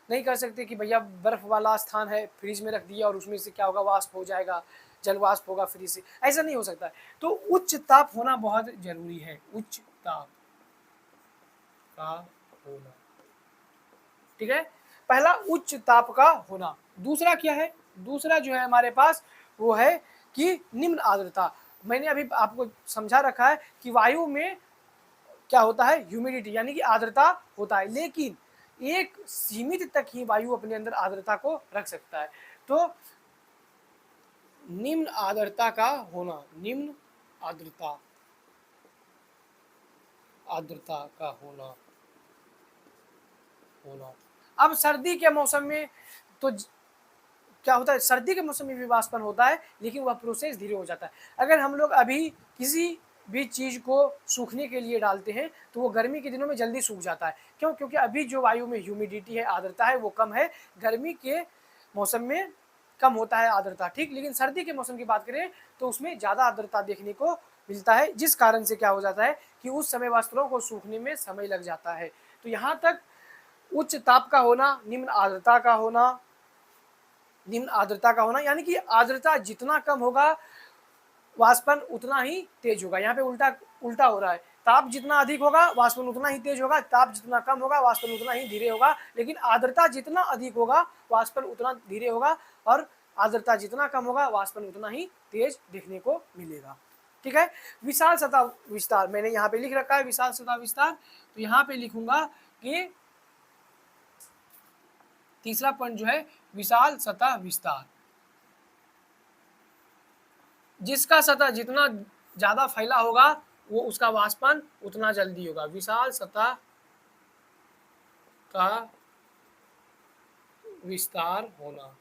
नहीं कर सकते कि भैया बर्फ वाला स्थान है, फ्रिज में रख दिया और उसमें से क्या होगा, वाष्प हो जाएगा, जल वाष्प होगा फ्रिज से, ऐसा नहीं हो सकता है। तो उच्च ताप होना बहुत जरूरी है, उच्च ताप का होना, ठीक है। पहला उच्च ताप का होना। दूसरा क्या है? दूसरा जो है हमारे पास वो है कि निम्न आर्द्रता। मैंने अभी आपको समझा रखा है कि वायु में क्या होता है, ह्यूमिडिटी यानी कि आर्द्रता होता है, लेकिन एक सीमित तक ही वायु अपने अंदर आर्द्रता को रख सकता है। तो निम्न आर्द्रता का होना, निम्न आर्द्रता आर्द्रता का होना होना। अब सर्दी के मौसम में तो क्या होता है, सर्दी के मौसम में भी वाष्पन होता है, लेकिन वह प्रोसेस धीरे हो जाता है। अगर हम लोग अभी किसी भी चीज़ को सूखने के लिए डालते हैं तो वो गर्मी के दिनों में जल्दी सूख जाता है। क्यों? क्योंकि अभी जो वायु में ह्यूमिडिटी है, आर्द्रता है, वो कम है। गर्मी के मौसम में कम होता है आर्द्रता, ठीक। लेकिन सर्दी के मौसम की बात करें तो उसमें ज़्यादा आर्द्रता देखने को मिलता है, जिस कारण से क्या हो जाता है कि उस समय वस्त्रों को सूखने में समय लग जाता है। तो यहाँ तक उच्च ताप का होना, निम्न आर्द्रता का होना, निम्न आर्द्रता का होना यानी कि आर्द्रता जितना कम होगा वाष्पन उतना ही तेज होगा। यहाँ पे उल्टा उल्टा हो रहा है, ताप जितना अधिक होगा वाष्पन उतना ही तेज होगा, ताप जितना कम होगा वाष्पन उतना ही धीरे होगा। लेकिन आर्द्रता जितना अधिक होगा वाष्पन उतना धीरे होगा, और आर्द्रता जितना कम होगा वाष्पन उतना ही तेज देखने को मिलेगा, ठीक है। विशाल सतह विस्तार मैंने यहाँ पे लिख रखा है, विशाल सतह विस्तार। तो यहाँ पे लिखूंगा कि तीसरा पॉइंट जो है विशाल सतह विस्तार, जिसका सतह जितना ज्यादा फैला होगा वो उसका वाष्पन उतना जल्दी होगा। विशाल सतह का विस्तार होना,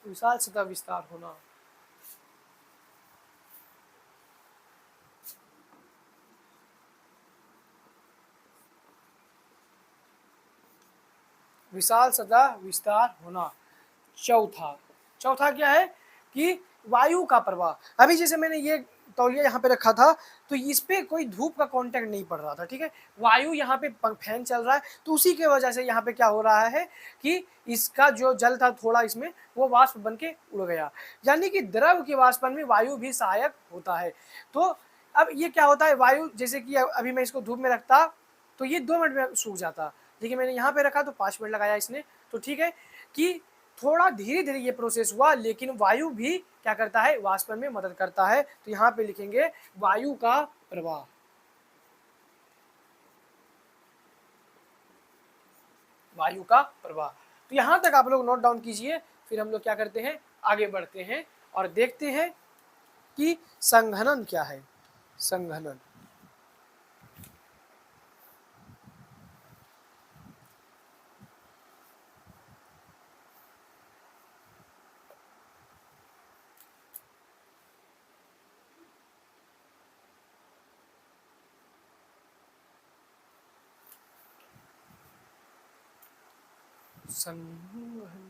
विशाल सतह विस्तार होना। विशाल सतह विस्तार होना। चौथा चौथा क्या है कि वायु का प्रवाह। अभी जैसे मैंने ये तौलिया यहाँ पे रखा था तो इस पे कोई धूप का कांटेक्ट नहीं पड़ रहा था, ठीक है। वायु यहाँ पे फैन चल रहा है तो उसी के वजह से यहाँ पे क्या हो रहा है कि इसका जो जल था थोड़ा इसमें वो वाष्प बन के उड़ गया। यानी कि द्रव के वाष्पन में वायु भी सहायक होता है। तो अब ये क्या होता है, वायु जैसे कि अभी मैं इसको धूप में रखता तो ये 2 मिनट में सूख जाता, लेकिन मैंने यहाँ पे रखा तो 5 मिनट लगाया इसने, तो ठीक है कि थोड़ा धीरे धीरे ये प्रोसेस हुआ, लेकिन वायु भी क्या करता है, वाष्पन में मदद करता है। तो यहाँ पे लिखेंगे वायु का प्रवाह, वायु का प्रवाह। तो यहाँ तक आप लोग नोट डाउन कीजिए, फिर हम लोग क्या करते हैं, आगे बढ़ते हैं और देखते हैं कि संघनन क्या है। संघनन, संघनन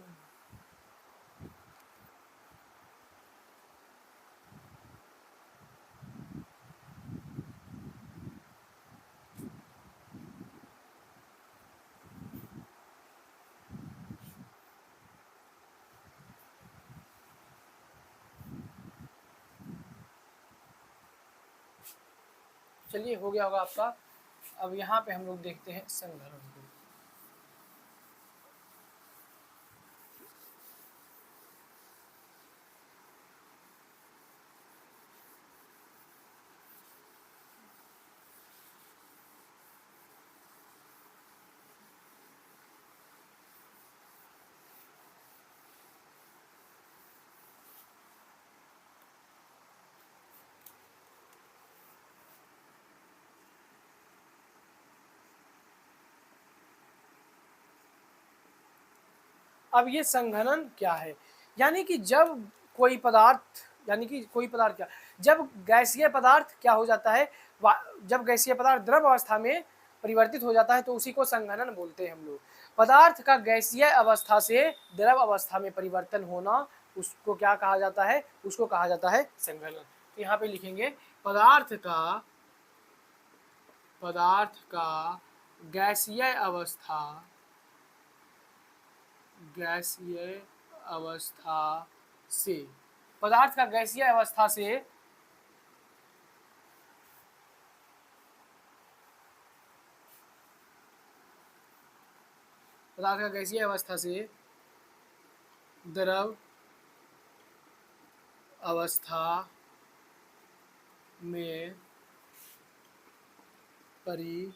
चलिए हो गया होगा आपका। अब यहाँ पे हम लोग देखते हैं संघनन को। अब ये संघनन क्या है, यानी कि जब कोई पदार्थ, यानी कि कोई पदार्थ क्या, जब गैसीय पदार्थ क्या हो जाता है, जब गैसीय पदार्थ द्रव अवस्था में परिवर्तित हो जाता है तो उसी को संघनन बोलते हैं हम लोग। पदार्थ का गैसीय अवस्था से द्रव अवस्था में परिवर्तन होना, उसको क्या कहा जाता है, उसको कहा जाता है संघनन। तो यहाँ पे लिखेंगे पदार्थ का गैसीय अवस्था से, पदार्थ का गैसीय अवस्था से द्रव अवस्था में परिवर्तित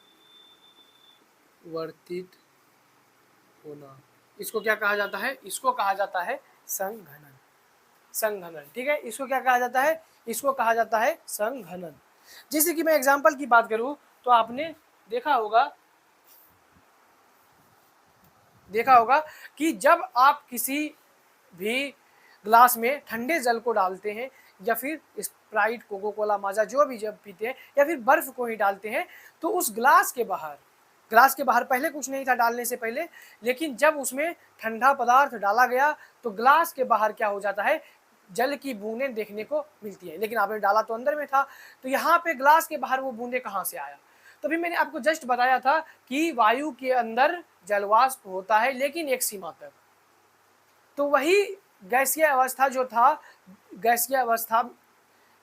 होना, इसको क्या कहा जाता है, इसको कहा जाता है संघनन। ठीक है, इसको क्या कहा जाता है, इसको कहा जाता है संघनन। जैसे कि मैं एग्जांपल की बात करूं तो आपने देखा होगा कि जब आप किसी भी ग्लास में ठंडे जल को डालते हैं या फिर स्प्राइट, कोको कोला, माजा जो भी जब पीते हैं या फिर बर्फ को ही डालते हैं, तो उस ग्लास के बाहर पहले कुछ नहीं था डालने से पहले, लेकिन जब उसमें ठंडा पदार्थ डाला गया तो ग्लास के बाहर क्या हो जाता है, जल की बूंदें देखने को मिलती है, लेकिन आपने डाला तो अंदर में था। तो यहाँ पे ग्लास के बाहर वो बूंदें कहाँ से आया, तभी मैंने आपको जस्ट बताया था कि वायु के अंदर जलवाष्प होता है लेकिन एक सीमा तक। तो वही गैसीय अवस्था जो था, गैसीय अवस्था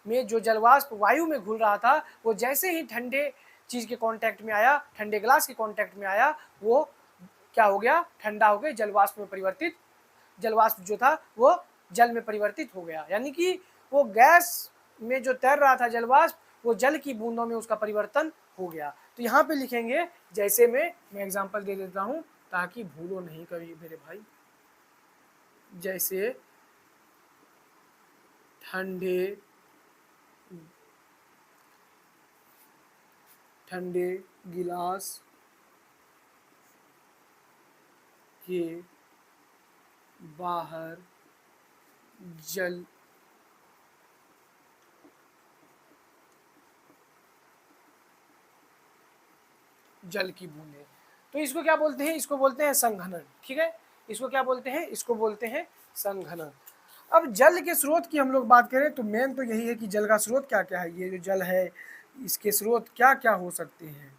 में जो जलवाष्प वायु में घुल रहा था, वो जैसे ही ठंडे चीज के कांटेक्ट में आया, ठंडे ग्लास के कांटेक्ट में आया, वो क्या हो गया, ठंडा हो गया, जलवाष्प जो था वो जल में परिवर्तित हो गया, यानी कि वो गैस में जो तैर रहा था जलवाष्प, वो जल की बूंदों में उसका परिवर्तन हो गया। तो यहाँ पे लिखेंगे, जैसे मैं एग्जांपल दे देता हूँ ताकि भूलो नहीं कभी मेरे भाई। जैसे ठंडे गिलास के बाहर जल की बूंदें, तो इसको क्या बोलते हैं, इसको बोलते हैं संघनन। ठीक है, इसको क्या बोलते हैं, इसको बोलते हैं संघनन। अब जल के स्रोत की हम लोग बात करें तो मेन तो यही है कि जल का स्रोत क्या क्या है, ये जो जल है इसके स्रोत क्या क्या हो सकते हैं।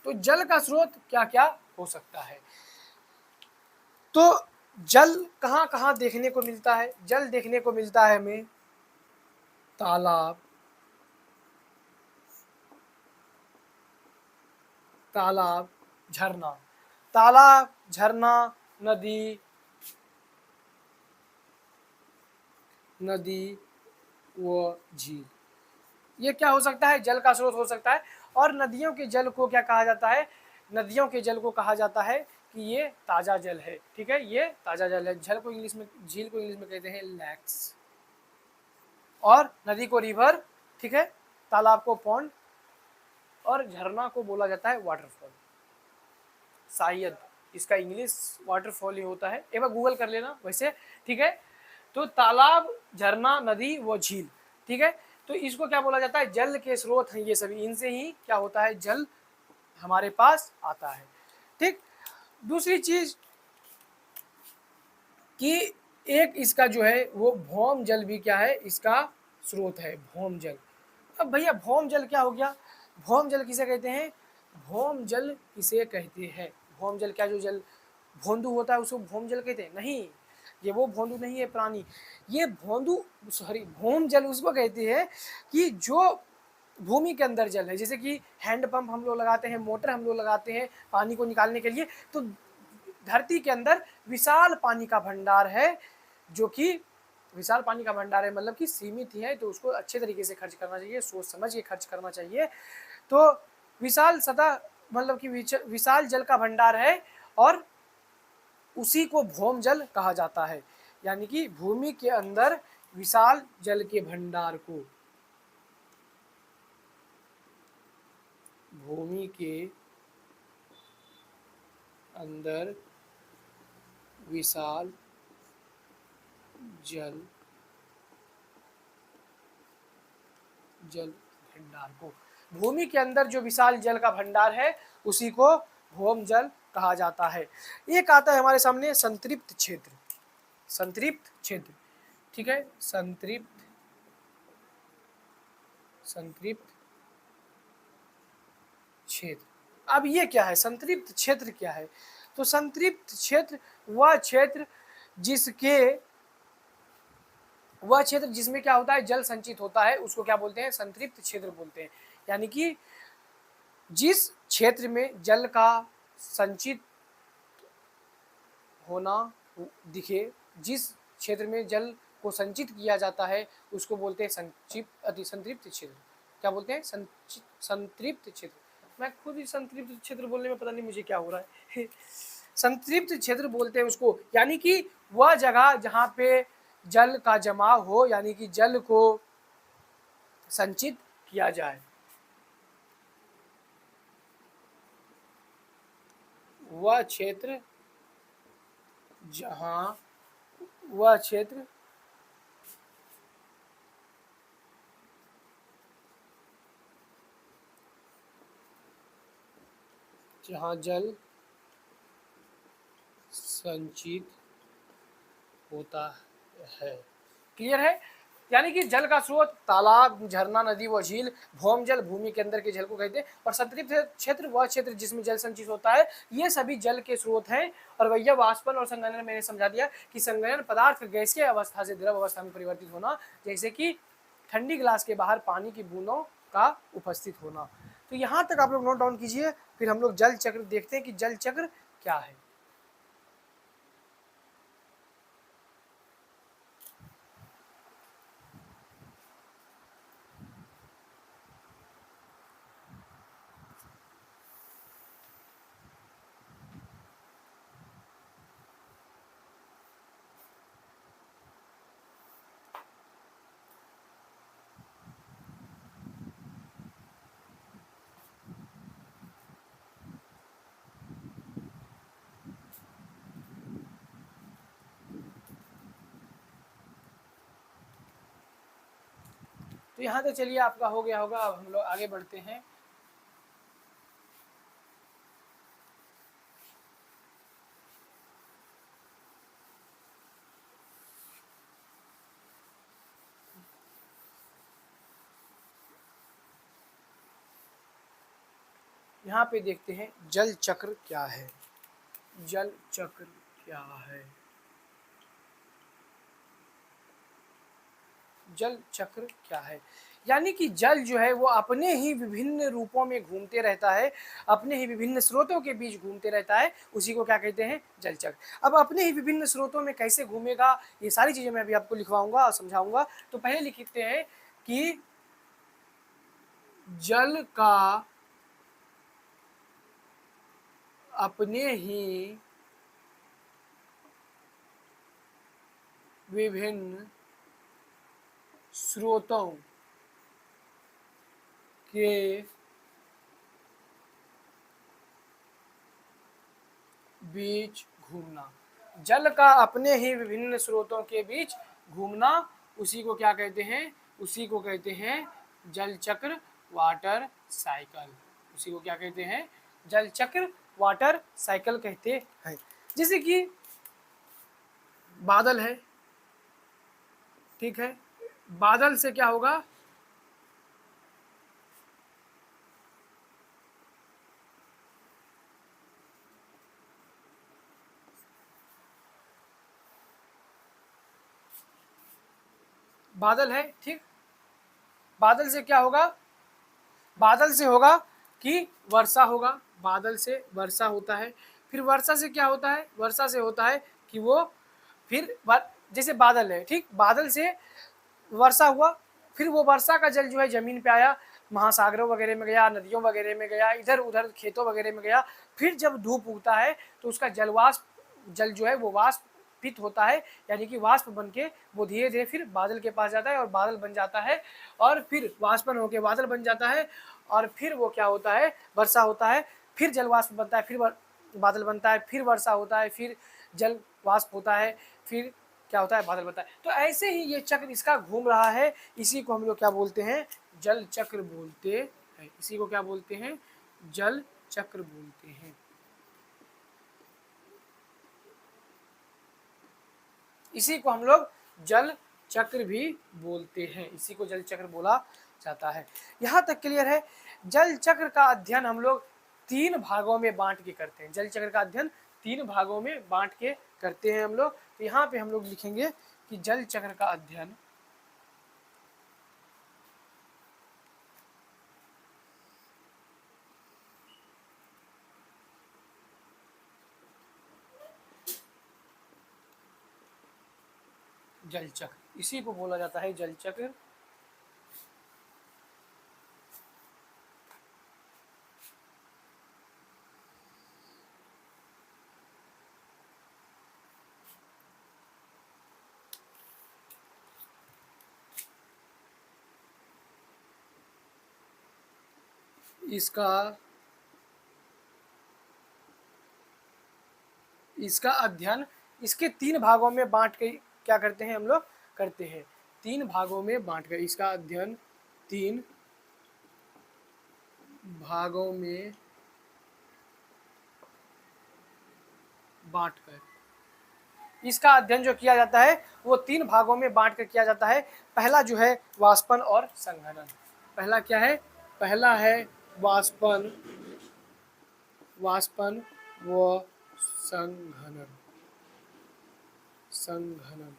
तो जल का स्रोत क्या क्या हो सकता है, तो जल कहाँ कहाँ देखने को मिलता है, जल देखने को मिलता है हमें तालाब, झरना, नदी व झील, ये क्या हो सकता है, जल का स्रोत हो सकता है। और नदियों के जल को क्या कहा जाता है, नदियों के जल को कहा जाता है कि ये ताजा जल है। ठीक है, ये ताजा जल है। झील को इंग्लिश में कहते हैं लैक्स, और नदी को रिवर, ठीक है, तालाब को पॉन्ड, और झरना को बोला जाता है वाटरफॉल। शायद इसका इंग्लिश वाटरफॉल ही होता है, एक बार गूगल कर लेना वैसे। ठीक है, तो तालाब, झरना, नदी व झील, ठीक है, तो इसको क्या बोला जाता है, जल के स्रोत हैं ये सभी, इनसे ही क्या होता है, जल हमारे पास आता है। ठीक, दूसरी चीज कि एक इसका जो है वो भौम जल भी क्या है, इसका स्रोत है, भौम जल। अब भैया भौम जल क्या हो गया, भौम जल किसे कहते हैं, भौम जल किसे कहते हैं, भौम जल क्या, जो जल भोंदू होता है उसको भौम जल कहते हैं, नहीं, ये वो भोंदू नहीं है प्राणी, ये भौम जल उसको कहते हैं कि जो भूमि के अंदर जल है, जैसे कि हैंड पंप हम लोग लगाते हैं, मोटर हम लोग लगाते हैं पानी को निकालने के लिए, तो धरती के अंदर विशाल पानी का भंडार है, जो कि विशाल पानी का भंडार है मतलब कि सीमित ही है, तो उसको अच्छे तरीके से खर्च करना चाहिए, सोच समझ के खर्च करना चाहिए। तो विशाल सतह मतलब कि विशाल जल का भंडार है, और उसी को भौम जल कहा जाता है, यानी कि भूमि के अंदर विशाल जल के भंडार को, भूमि के अंदर विशाल जल जल भंडार को, भूमि के अंदर जो विशाल जल का भंडार है उसी को भौम जल कहा जाता है। एक आता है हमारे सामने संतृप्त क्षेत्र, संतृप्त क्षेत्र, ठीक है, संतृप्त क्षेत्र। अब ये क्या है, संतृप्त क्षेत्र क्या है? तो संतृप्त क्षेत्र वह क्षेत्र जिसमें क्या होता है, जल संचित होता है, उसको क्या बोलते हैं, संतृप्त क्षेत्र बोलते हैं। यानी कि जिस क्षेत्र में जल का संचित होना दिखे, जिस क्षेत्र में जल को संचित किया जाता है उसको बोलते हैं संतृप्त क्षेत्र। क्या बोलते हैं, संतृप्त क्षेत्र। मैं खुद ही संतृप्त क्षेत्र बोलने में पता नहीं मुझे क्या हो रहा है संतृप्त क्षेत्र बोलते हैं उसको, यानी कि वह जगह जहाँ पे जल का जमाव हो, यानी कि जल को संचित किया जाए, वह क्षेत्र जहाँ जल संचित होता है। क्लियर है? यानी कि जल का स्रोत तालाब, झरना, नदी व झील, भौम जल भूमि के अंदर के जल को कहते हैं, और संतृप्त क्षेत्र वह क्षेत्र जिसमें जल संचित होता है। ये सभी जल के स्रोत हैं। और भैया वाष्पन और संघनन मैंने समझा दिया कि संघनन पदार्थ गैसीय अवस्था से द्रव अवस्था में परिवर्तित होना, जैसे कि ठंडी गिलास के बाहर पानी की बूंदों का उपस्थित होना। तो यहाँ तक आप लोग नोट डाउन कीजिए, फिर हम लोग जल चक्र देखते हैं कि जल चक्र क्या है। तो यहाँ तक चलिए आपका हो गया होगा। अब हम लोग आगे बढ़ते हैं। यहाँ पे देखते हैं जल चक्र क्या है। जल चक्र क्या है? जल चक्र क्या है? यानी कि जल जो है वो अपने ही विभिन्न रूपों में घूमते रहता है, अपने ही विभिन्न स्रोतों के बीच घूमते रहता है, उसी को क्या कहते हैं, जल चक्र। अब अपने ही विभिन्न स्रोतों में कैसे घूमेगा, ये सारी चीजें मैं अभी आपको लिखवाऊंगा और समझाऊंगा। तो पहले लिखते हैं कि जल का अपने ही विभिन्न स्रोतों के बीच घूमना। जल का अपने ही विभिन्न स्रोतों के बीच घूमना, उसी को क्या कहते हैं, उसी को कहते हैं जल चक्र, वाटर साइकिल। उसी को क्या कहते हैं, जल चक्र, वाटर साइकिल कहते हैं। जैसे कि बादल है, ठीक है, बादल से क्या होगा, बादल है, ठीक, बादल से क्या होगा, बादल से होगा कि वर्षा होगा, बादल से वर्षा होता है। फिर वर्षा से क्या होता है, वर्षा से होता है कि वो फिर जैसे बादल है, ठीक, बादल से वर्षा हुआ, फिर वो वर्षा का जल जो है जमीन पे आया, महासागरों वगैरह में गया, नदियों वगैरह में गया, इधर उधर खेतों वगैरह में गया। फिर जब धूप उगता है तो उसका जल जो है वो वाष्पित होता है, यानी कि वाष्प बन के वो धीरे धीरे फिर बादल के पास जाता है और बादल बन जाता है, और फिर वाष्पन होकर बादल बन जाता है, और फिर वो क्या होता है, वर्षा होता है, फिर जल वाष्प बनता है, फिर बादल बनता है, फिर वर्षा होता है, फिर जल वाष्प होता है, फिर क्या होता है, बादल बनता है। तो ऐसे ही ये चक्र इसका घूम रहा है, इसी को हम लोग क्या बोलते हैं, जल चक्र बोलते हैं। इसी को क्या बोलते हैं, जल चक्र बोलते हैं। इसी को हम लोग जल चक्र भी बोलते हैं, इसी को जल चक्र बोला जाता है। यहाँ तक क्लियर है। जल चक्र का अध्ययन हम लोग 3 भागों में बांट के करते हैं। जल चक्र का अध्ययन 3 भागों में बांट के करते हैं हम लोग। तो यहाँ पे हम लोग लिखेंगे कि जल चक्र का अध्ययन जल चक्र, इसी को बोला जाता है जल चक्र। इसका अध्ययन इसके 3 भागों में बांट के क्या करते हैं हम लोग, करते हैं। 3 भागों में बांट कर इसका अध्ययन 3 भागों में बांटकर इसका अध्ययन जो किया जाता है वो 3 भागों में बांट कर किया जाता है। पहला जो है वाष्पन और संघनन। पहला क्या है, पहला है वाष्पन व संघनन,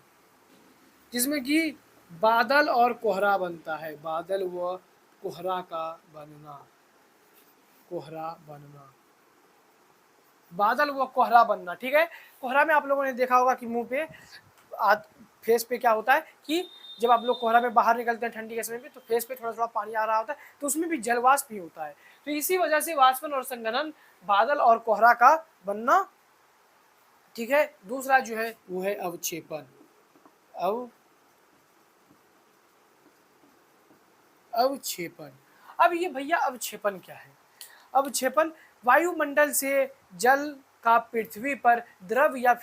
जिसमें कि बादल और कोहरा बनता है। बादल व कोहरा का बनना, बादल व कोहरा बनना, ठीक है। कोहरा में आप लोगों ने देखा होगा कि मुंह पे फेस पे क्या होता है कि जब आप लोग कोहरा में बाहर निकलते हैं ठंडी के समय में, तो फेस पे थोड़ा थोड़ा पानी आ रहा होता है, तो उसमें भी जलवाष्प ही होता है। तो इसी वजह से वाष्पन और संघनन, बादल और कोहरा का बनना, ठीक है। दूसरा जो है वो है अवक्षेपण। अवक्षेपण। अब ये भैया अवक्षेपण क्या है? अवक्षेपण वायुमंडल से जल का पृथ्वी पर द्रव या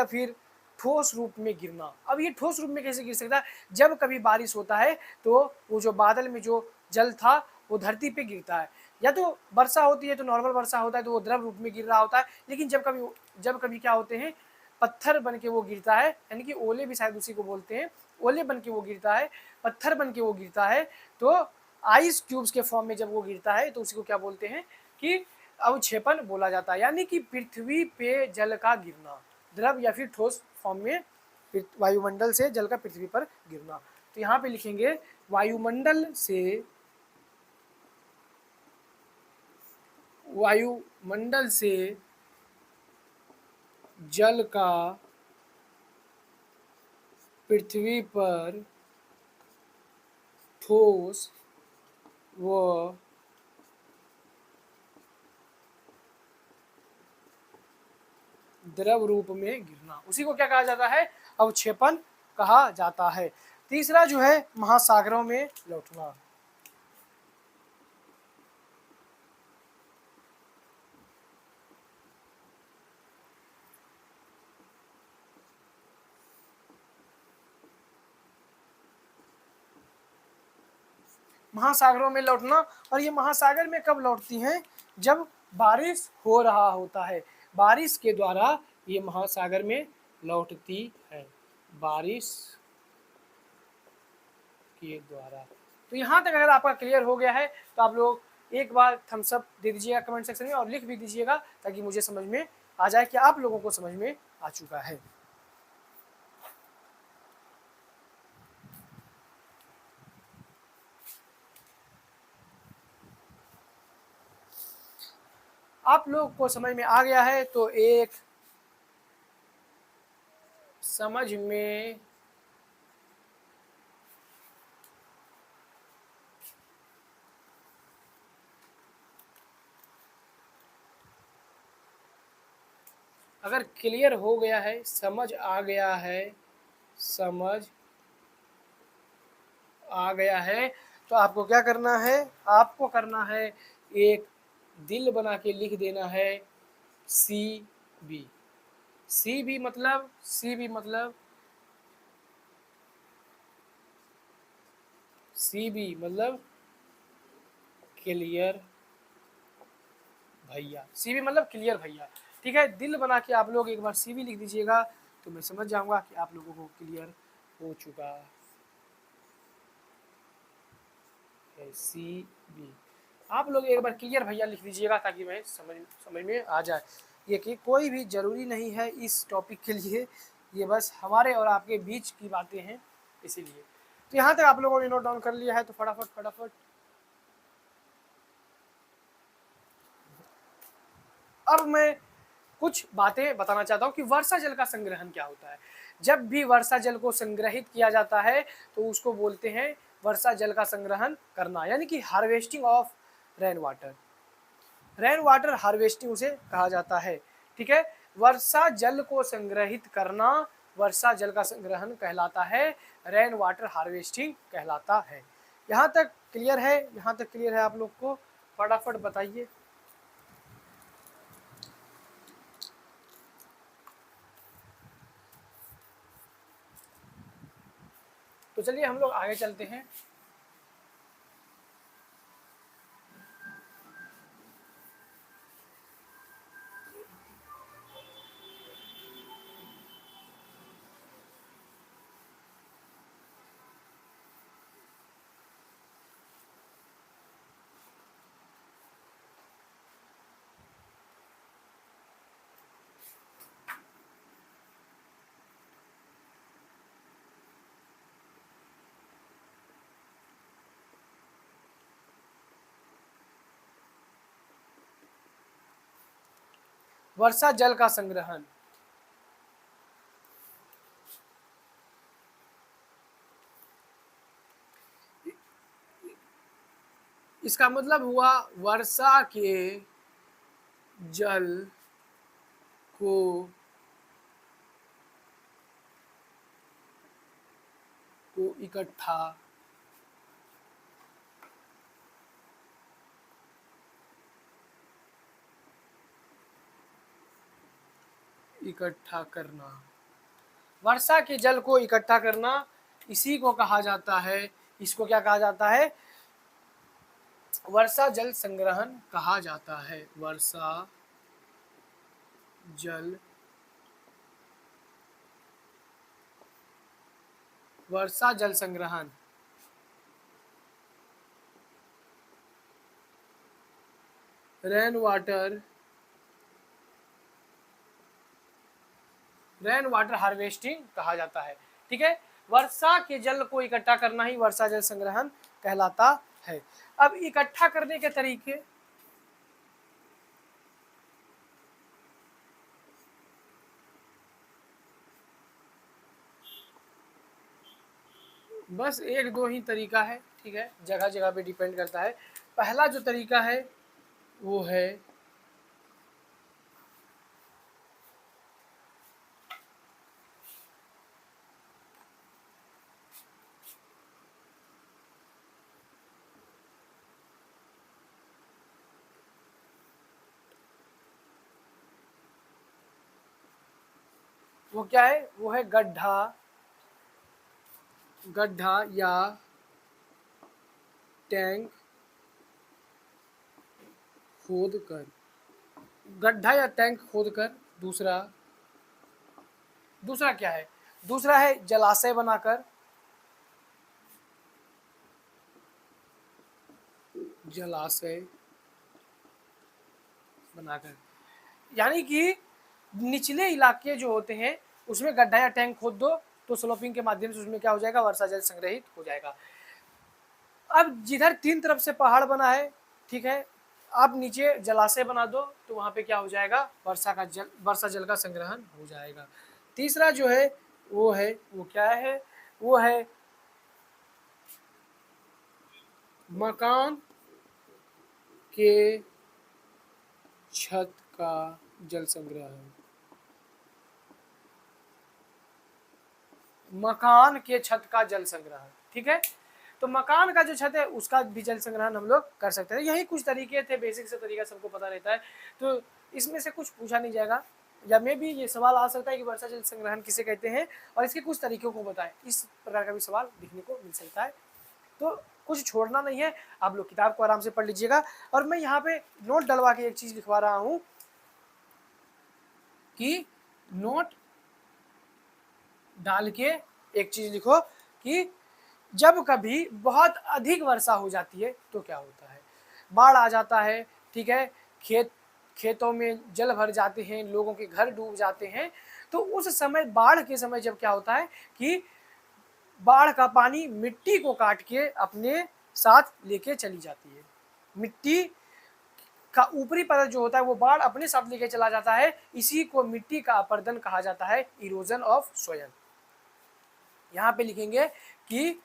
फिर ठोस रूप में गिरना। अब ये ठोस रूप में कैसे गिर सकता है? जब कभी बारिश होता है तो वो जो बादल में जो जल था वो धरती पे गिरता है, या तो वर्षा होती है तो नॉर्मल वर्षा होता है तो वो द्रव रूप में गिर रहा होता है। लेकिन जब कभी क्या होते हैं, पत्थर बन के वो गिरता है, यानी कि ओले भी शायद उसी को बोलते हैं, ओले बन के वो गिरता है, पत्थर बन के वो गिरता है, तो आइस क्यूब्स के फॉर्म में जब वो गिरता है तो उसी को क्या बोलते हैं कि अवक्षेपण बोला जाता है। यानी कि पृथ्वी पे जल का गिरना, द्रव या फिर ठोस फॉर्म में वायुमंडल से जल का पृथ्वी पर गिरना। तो यहाँ पे लिखेंगे वायुमंडल से जल का पृथ्वी पर ठोस व द्रव रूप में गिरना, उसी को क्या कहा जाता है? अवक्षेपण कहा जाता है। तीसरा जो है महासागरों में लौटना। महासागरों में लौटना, और ये महासागर में कब लौटती हैं? जब बारिश हो रहा होता है, बारिश के द्वारा ये महासागर में लौटती है, बारिश के द्वारा। तो यहाँ तक अगर आपका क्लियर हो गया है तो आप लोग एक बार थम्स अप दे दीजिएगा कमेंट सेक्शन में, और लिख भी दीजिएगा ताकि मुझे समझ में आ जाए कि आप लोगों को समझ में आ चुका है। आप लोग को समझ में आ गया है तो एक समझ में अगर क्लियर हो गया है, समझ आ गया है, तो आपको क्या करना है? आपको करना है एक दिल बना के लिख देना है सी बी। सी बी मतलब सी बी मतलब सी बी मतलब क्लियर भैया। सी बी मतलब क्लियर भैया। ठीक है, दिल बना के आप लोग एक बार सी बी लिख दीजिएगा तो मैं समझ जाऊंगा कि आप लोगों को क्लियर हो चुका है। सी बी आप लोग एक बार क्लियर भैया लिख दीजिएगा ताकि मैं समझ में आ जाए। ये कि कोई भी ज़रूरी नहीं है इस टॉपिक के लिए, ये बस हमारे और आपके बीच की बातें हैं इसीलिए। तो यहाँ तक आप लोगों ने नोट डाउन कर लिया है तो फटाफट फटाफट अब मैं कुछ बातें बताना चाहता हूँ कि वर्षा जल का संग्रहण क्या होता है। जब भी वर्षा जल को संग्रहित किया जाता है तो उसको बोलते हैं वर्षा जल का संग्रहण करना, यानी कि harvesting of rain water. Rain water harvesting उसे कहा जाता है। ठीक है, वर्षा जल को संग्रहित करना वर्षा जल का संग्रहण कहलाता है, रेन वाटर हार्वेस्टिंग कहलाता है। यहाँ तक क्लियर है? यहाँ तक क्लियर है आप लोग को? फटाफट बताइए। तो चलिए हम लोग आगे चलते हैं। वर्षा जल का संग्रहण, इसका मतलब हुआ वर्षा के जल को इकट्ठा करना। वर्षा के जल को इकट्ठा करना इसी को कहा जाता है, इसको क्या कहा जाता है? वर्षा जल संग्रहण कहा जाता है। वर्षा जल संग्रहण। रेन वाटर हार्वेस्टिंग कहा जाता है। ठीक है, वर्षा के जल को इकट्ठा करना ही वर्षा जल संग्रहण कहलाता है। अब इकट्ठा करने के तरीके, बस एक दो ही तरीका है। ठीक है, जगह जगह पे डिपेंड करता है। पहला जो तरीका है वो है वो क्या है? वो है गड्ढा या टैंक खोदकर। गड्ढा या टैंक खोदकर। दूसरा क्या है? दूसरा है जलाशय बनाकर। यानी कि निचले इलाके जो होते हैं उसमें गड्ढा या टैंक खोद दो तो स्लोपिंग के माध्यम से उसमें क्या हो जाएगा? वर्षा जल संग्रहित हो जाएगा। अब जिधर तीन तरफ से पहाड़ बना है, ठीक है, आप नीचे जलाशय बना दो तो वहां पे क्या हो जाएगा? वर्षा जल का संग्रहण हो जाएगा। तीसरा जो है वो क्या है? वो है मकान के छत का जल संग्रहण। मकान के छत का जल संग्रहण। ठीक है, तो मकान का जो छत है उसका भी जल संग्रहण हम लोग कर सकते हैं। यही कुछ तरीके थे, बेसिक से तरीका सबको पता रहता है। तो इसमें से कुछ पूछा नहीं जाएगा, या में भी ये सवाल आ सकता है कि वर्षा जल संग्रहण किसे कहते हैं और इसके कुछ तरीकों को बताएं, इस प्रकार का भी सवाल दिखने को मिल सकता है। तो कुछ छोड़ना नहीं है, आप लोग किताब को आराम से पढ़ लीजिएगा। और मैं यहाँ पे नोट डलवा के एक चीज लिखवा रहा हूँ कि नोट डाल के एक चीज लिखो कि जब कभी बहुत अधिक वर्षा हो जाती है तो क्या होता है, बाढ़ आ जाता है, ठीक है, खेतों में जल भर जाते हैं, लोगों के घर डूब जाते हैं, तो उस समय बाढ़ के समय जब क्या होता है कि बाढ़ का पानी मिट्टी को काट के अपने साथ लेके चली जाती है। मिट्टी का ऊपरी परत जो होता है वो बाढ़ अपने साथ लेके चला जाता है, इसी को मिट्टी का अपरदन कहा जाता है, इरोजन ऑफ सोयल। यहां पे लिखेंगे कि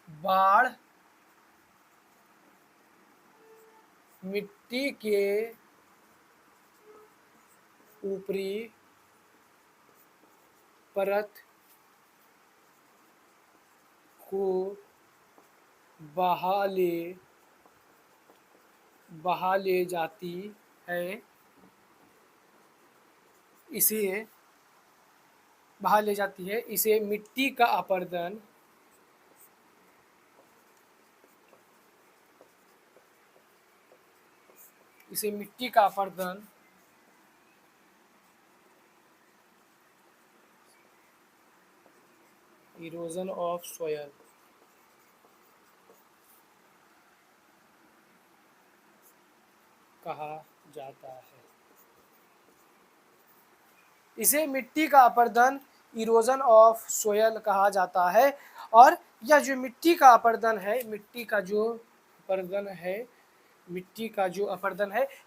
बाढ़ मिट्टी के ऊपरी परत को बहा ले जाती है, इसे मिट्टी का अपरदन इरोजन ऑफ सोयल कहा जाता है। इसे मिट्टी का अपरदन इरोजन ऑफ सोयल कहा जाता है। और यह जो मिट्टी का अपरदन है,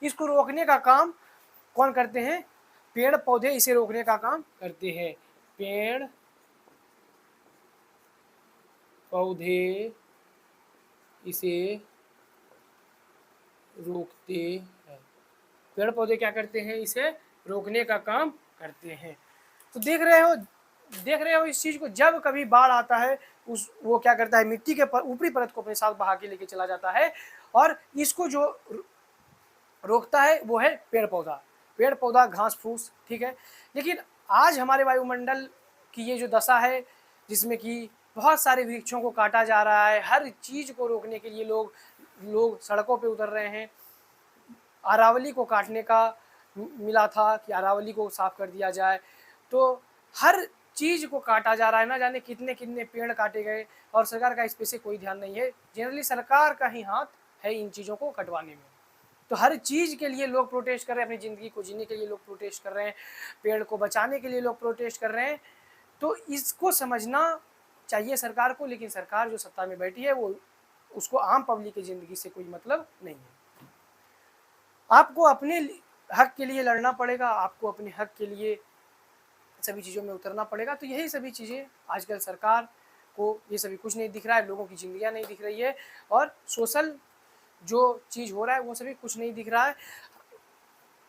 इसको रोकने का काम कौन करते हैं? पेड़ पौधे इसे रोकने का काम करते हैं। पेड़ पौधे इसे रोकते हैं। पेड़ पौधे क्या करते हैं? इसे रोकने का काम करते हैं। तो देख रहे हो इस चीज को, जब कभी बाढ़ आता है वो क्या करता है, मिट्टी के ऊपरी परत को अपने साथ बहा के लेके चला जाता है, और इसको जो रोकता है वो है पेड़ पौधा, घास फूस, ठीक है। लेकिन आज हमारे वायुमंडल की ये जो दशा है, जिसमें कि बहुत सारे वृक्षों को काटा जा रहा है, हर चीज को रोकने के लिए लोग सड़कों पे उतर रहे हैं। अरावली को काटने का मिला था कि अरावली को साफ कर दिया जाए, तो हर चीज को काटा जा रहा है, ना जाने कितने कितने पेड़ काटे गए, और सरकार का इस पे से कोई ध्यान नहीं है। जनरली सरकार का ही हाथ है इन चीज़ों को कटवाने में। तो हर चीज़ के लिए लोग प्रोटेस्ट कर रहे हैं, अपनी ज़िंदगी को जीने के लिए लोग प्रोटेस्ट कर रहे हैं, पेड़ को बचाने के लिए लोग प्रोटेस्ट कर रहे हैं। तो इसको समझना चाहिए सरकार को, लेकिन सरकार जो सत्ता में बैठी है वो उसको आम पब्लिक की ज़िंदगी से कोई मतलब नहीं है। आपको अपने हक के लिए लड़ना पड़ेगा, आपको अपने हक के लिए सभी चीज़ों में उतरना पड़ेगा। तो यही सभी चीज़ें आजकल सरकार को ये सभी कुछ नहीं दिख रहा है, लोगों की ज़िंदगियाँ नहीं दिख रही है, और सोशल जो चीज़ हो रहा है वो सभी कुछ नहीं दिख रहा है।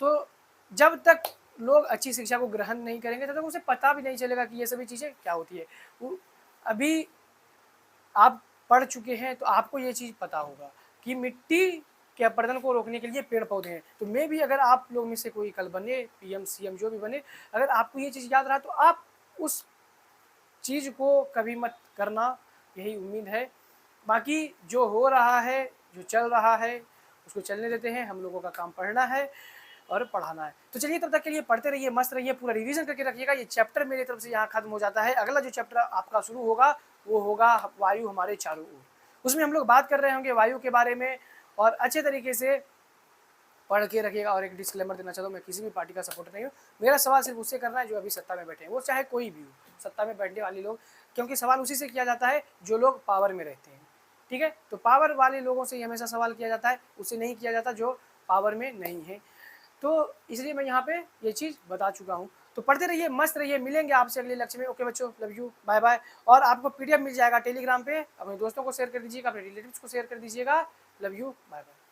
तो जब तक लोग अच्छी शिक्षा को ग्रहण नहीं करेंगे तब तक उसे पता भी नहीं चलेगा कि ये सभी चीज़ें क्या होती है। अभी आप पढ़ चुके हैं तो आपको ये चीज़ पता होगा कि मिट्टी के अपरदन को रोकने के लिए पेड़ पौधे हैं। तो मैं भी, अगर आप लोग में से कोई कल बने पीएम सीएम जो भी बने, अगर आपको ये चीज़ याद रहा तो आप उस चीज़ को कभी मत करना, यही उम्मीद है। बाकी जो हो रहा है, जो चल रहा है, उसको चलने देते हैं। हम लोगों का काम पढ़ना है और पढ़ाना है। तो चलिए, तब तक के लिए पढ़ते रहिए, मस्त रहिए, पूरा रिवीजन करके रखिएगा। ये चैप्टर मेरी तरफ से यहाँ खत्म हो जाता है। अगला जो चैप्टर आपका शुरू होगा वो होगा वायु हमारे चारों ओर। उसमें हम लोग बात कर रहे होंगे वायु के बारे में, और अच्छे तरीके से पढ़ के रखिएगा। और एक डिस्क्लेमर देना चाहता हूँ, मैं किसी भी पार्टी का सपोर्टर नहीं हूँ। मेरा सवाल सिर्फ उससे करना है जो अभी सत्ता में बैठे हैं, वो चाहे कोई भी हो, सत्ता में बैठने वाले लोग, क्योंकि सवाल उसी से किया जाता है जो लोग पावर में रहते हैं, ठीक है। तो पावर वाले लोगों से ही हमेशा सवाल किया जाता है, उससे नहीं किया जाता जो पावर में नहीं है। तो इसलिए मैं यहाँ पे ये चीज़ बता चुका हूँ। तो पढ़ते रहिए, मस्त रहिए, मिलेंगे आपसे अगले लेक्चर में। ओके बच्चों, लव यू, बाय बाय। और आपको पीडीएफ मिल जाएगा टेलीग्राम पे, अपने दोस्तों को शेयर कर दीजिएगा, अपने रिलेटिव्स को शेयर कर दीजिएगा। Love you, bye bye.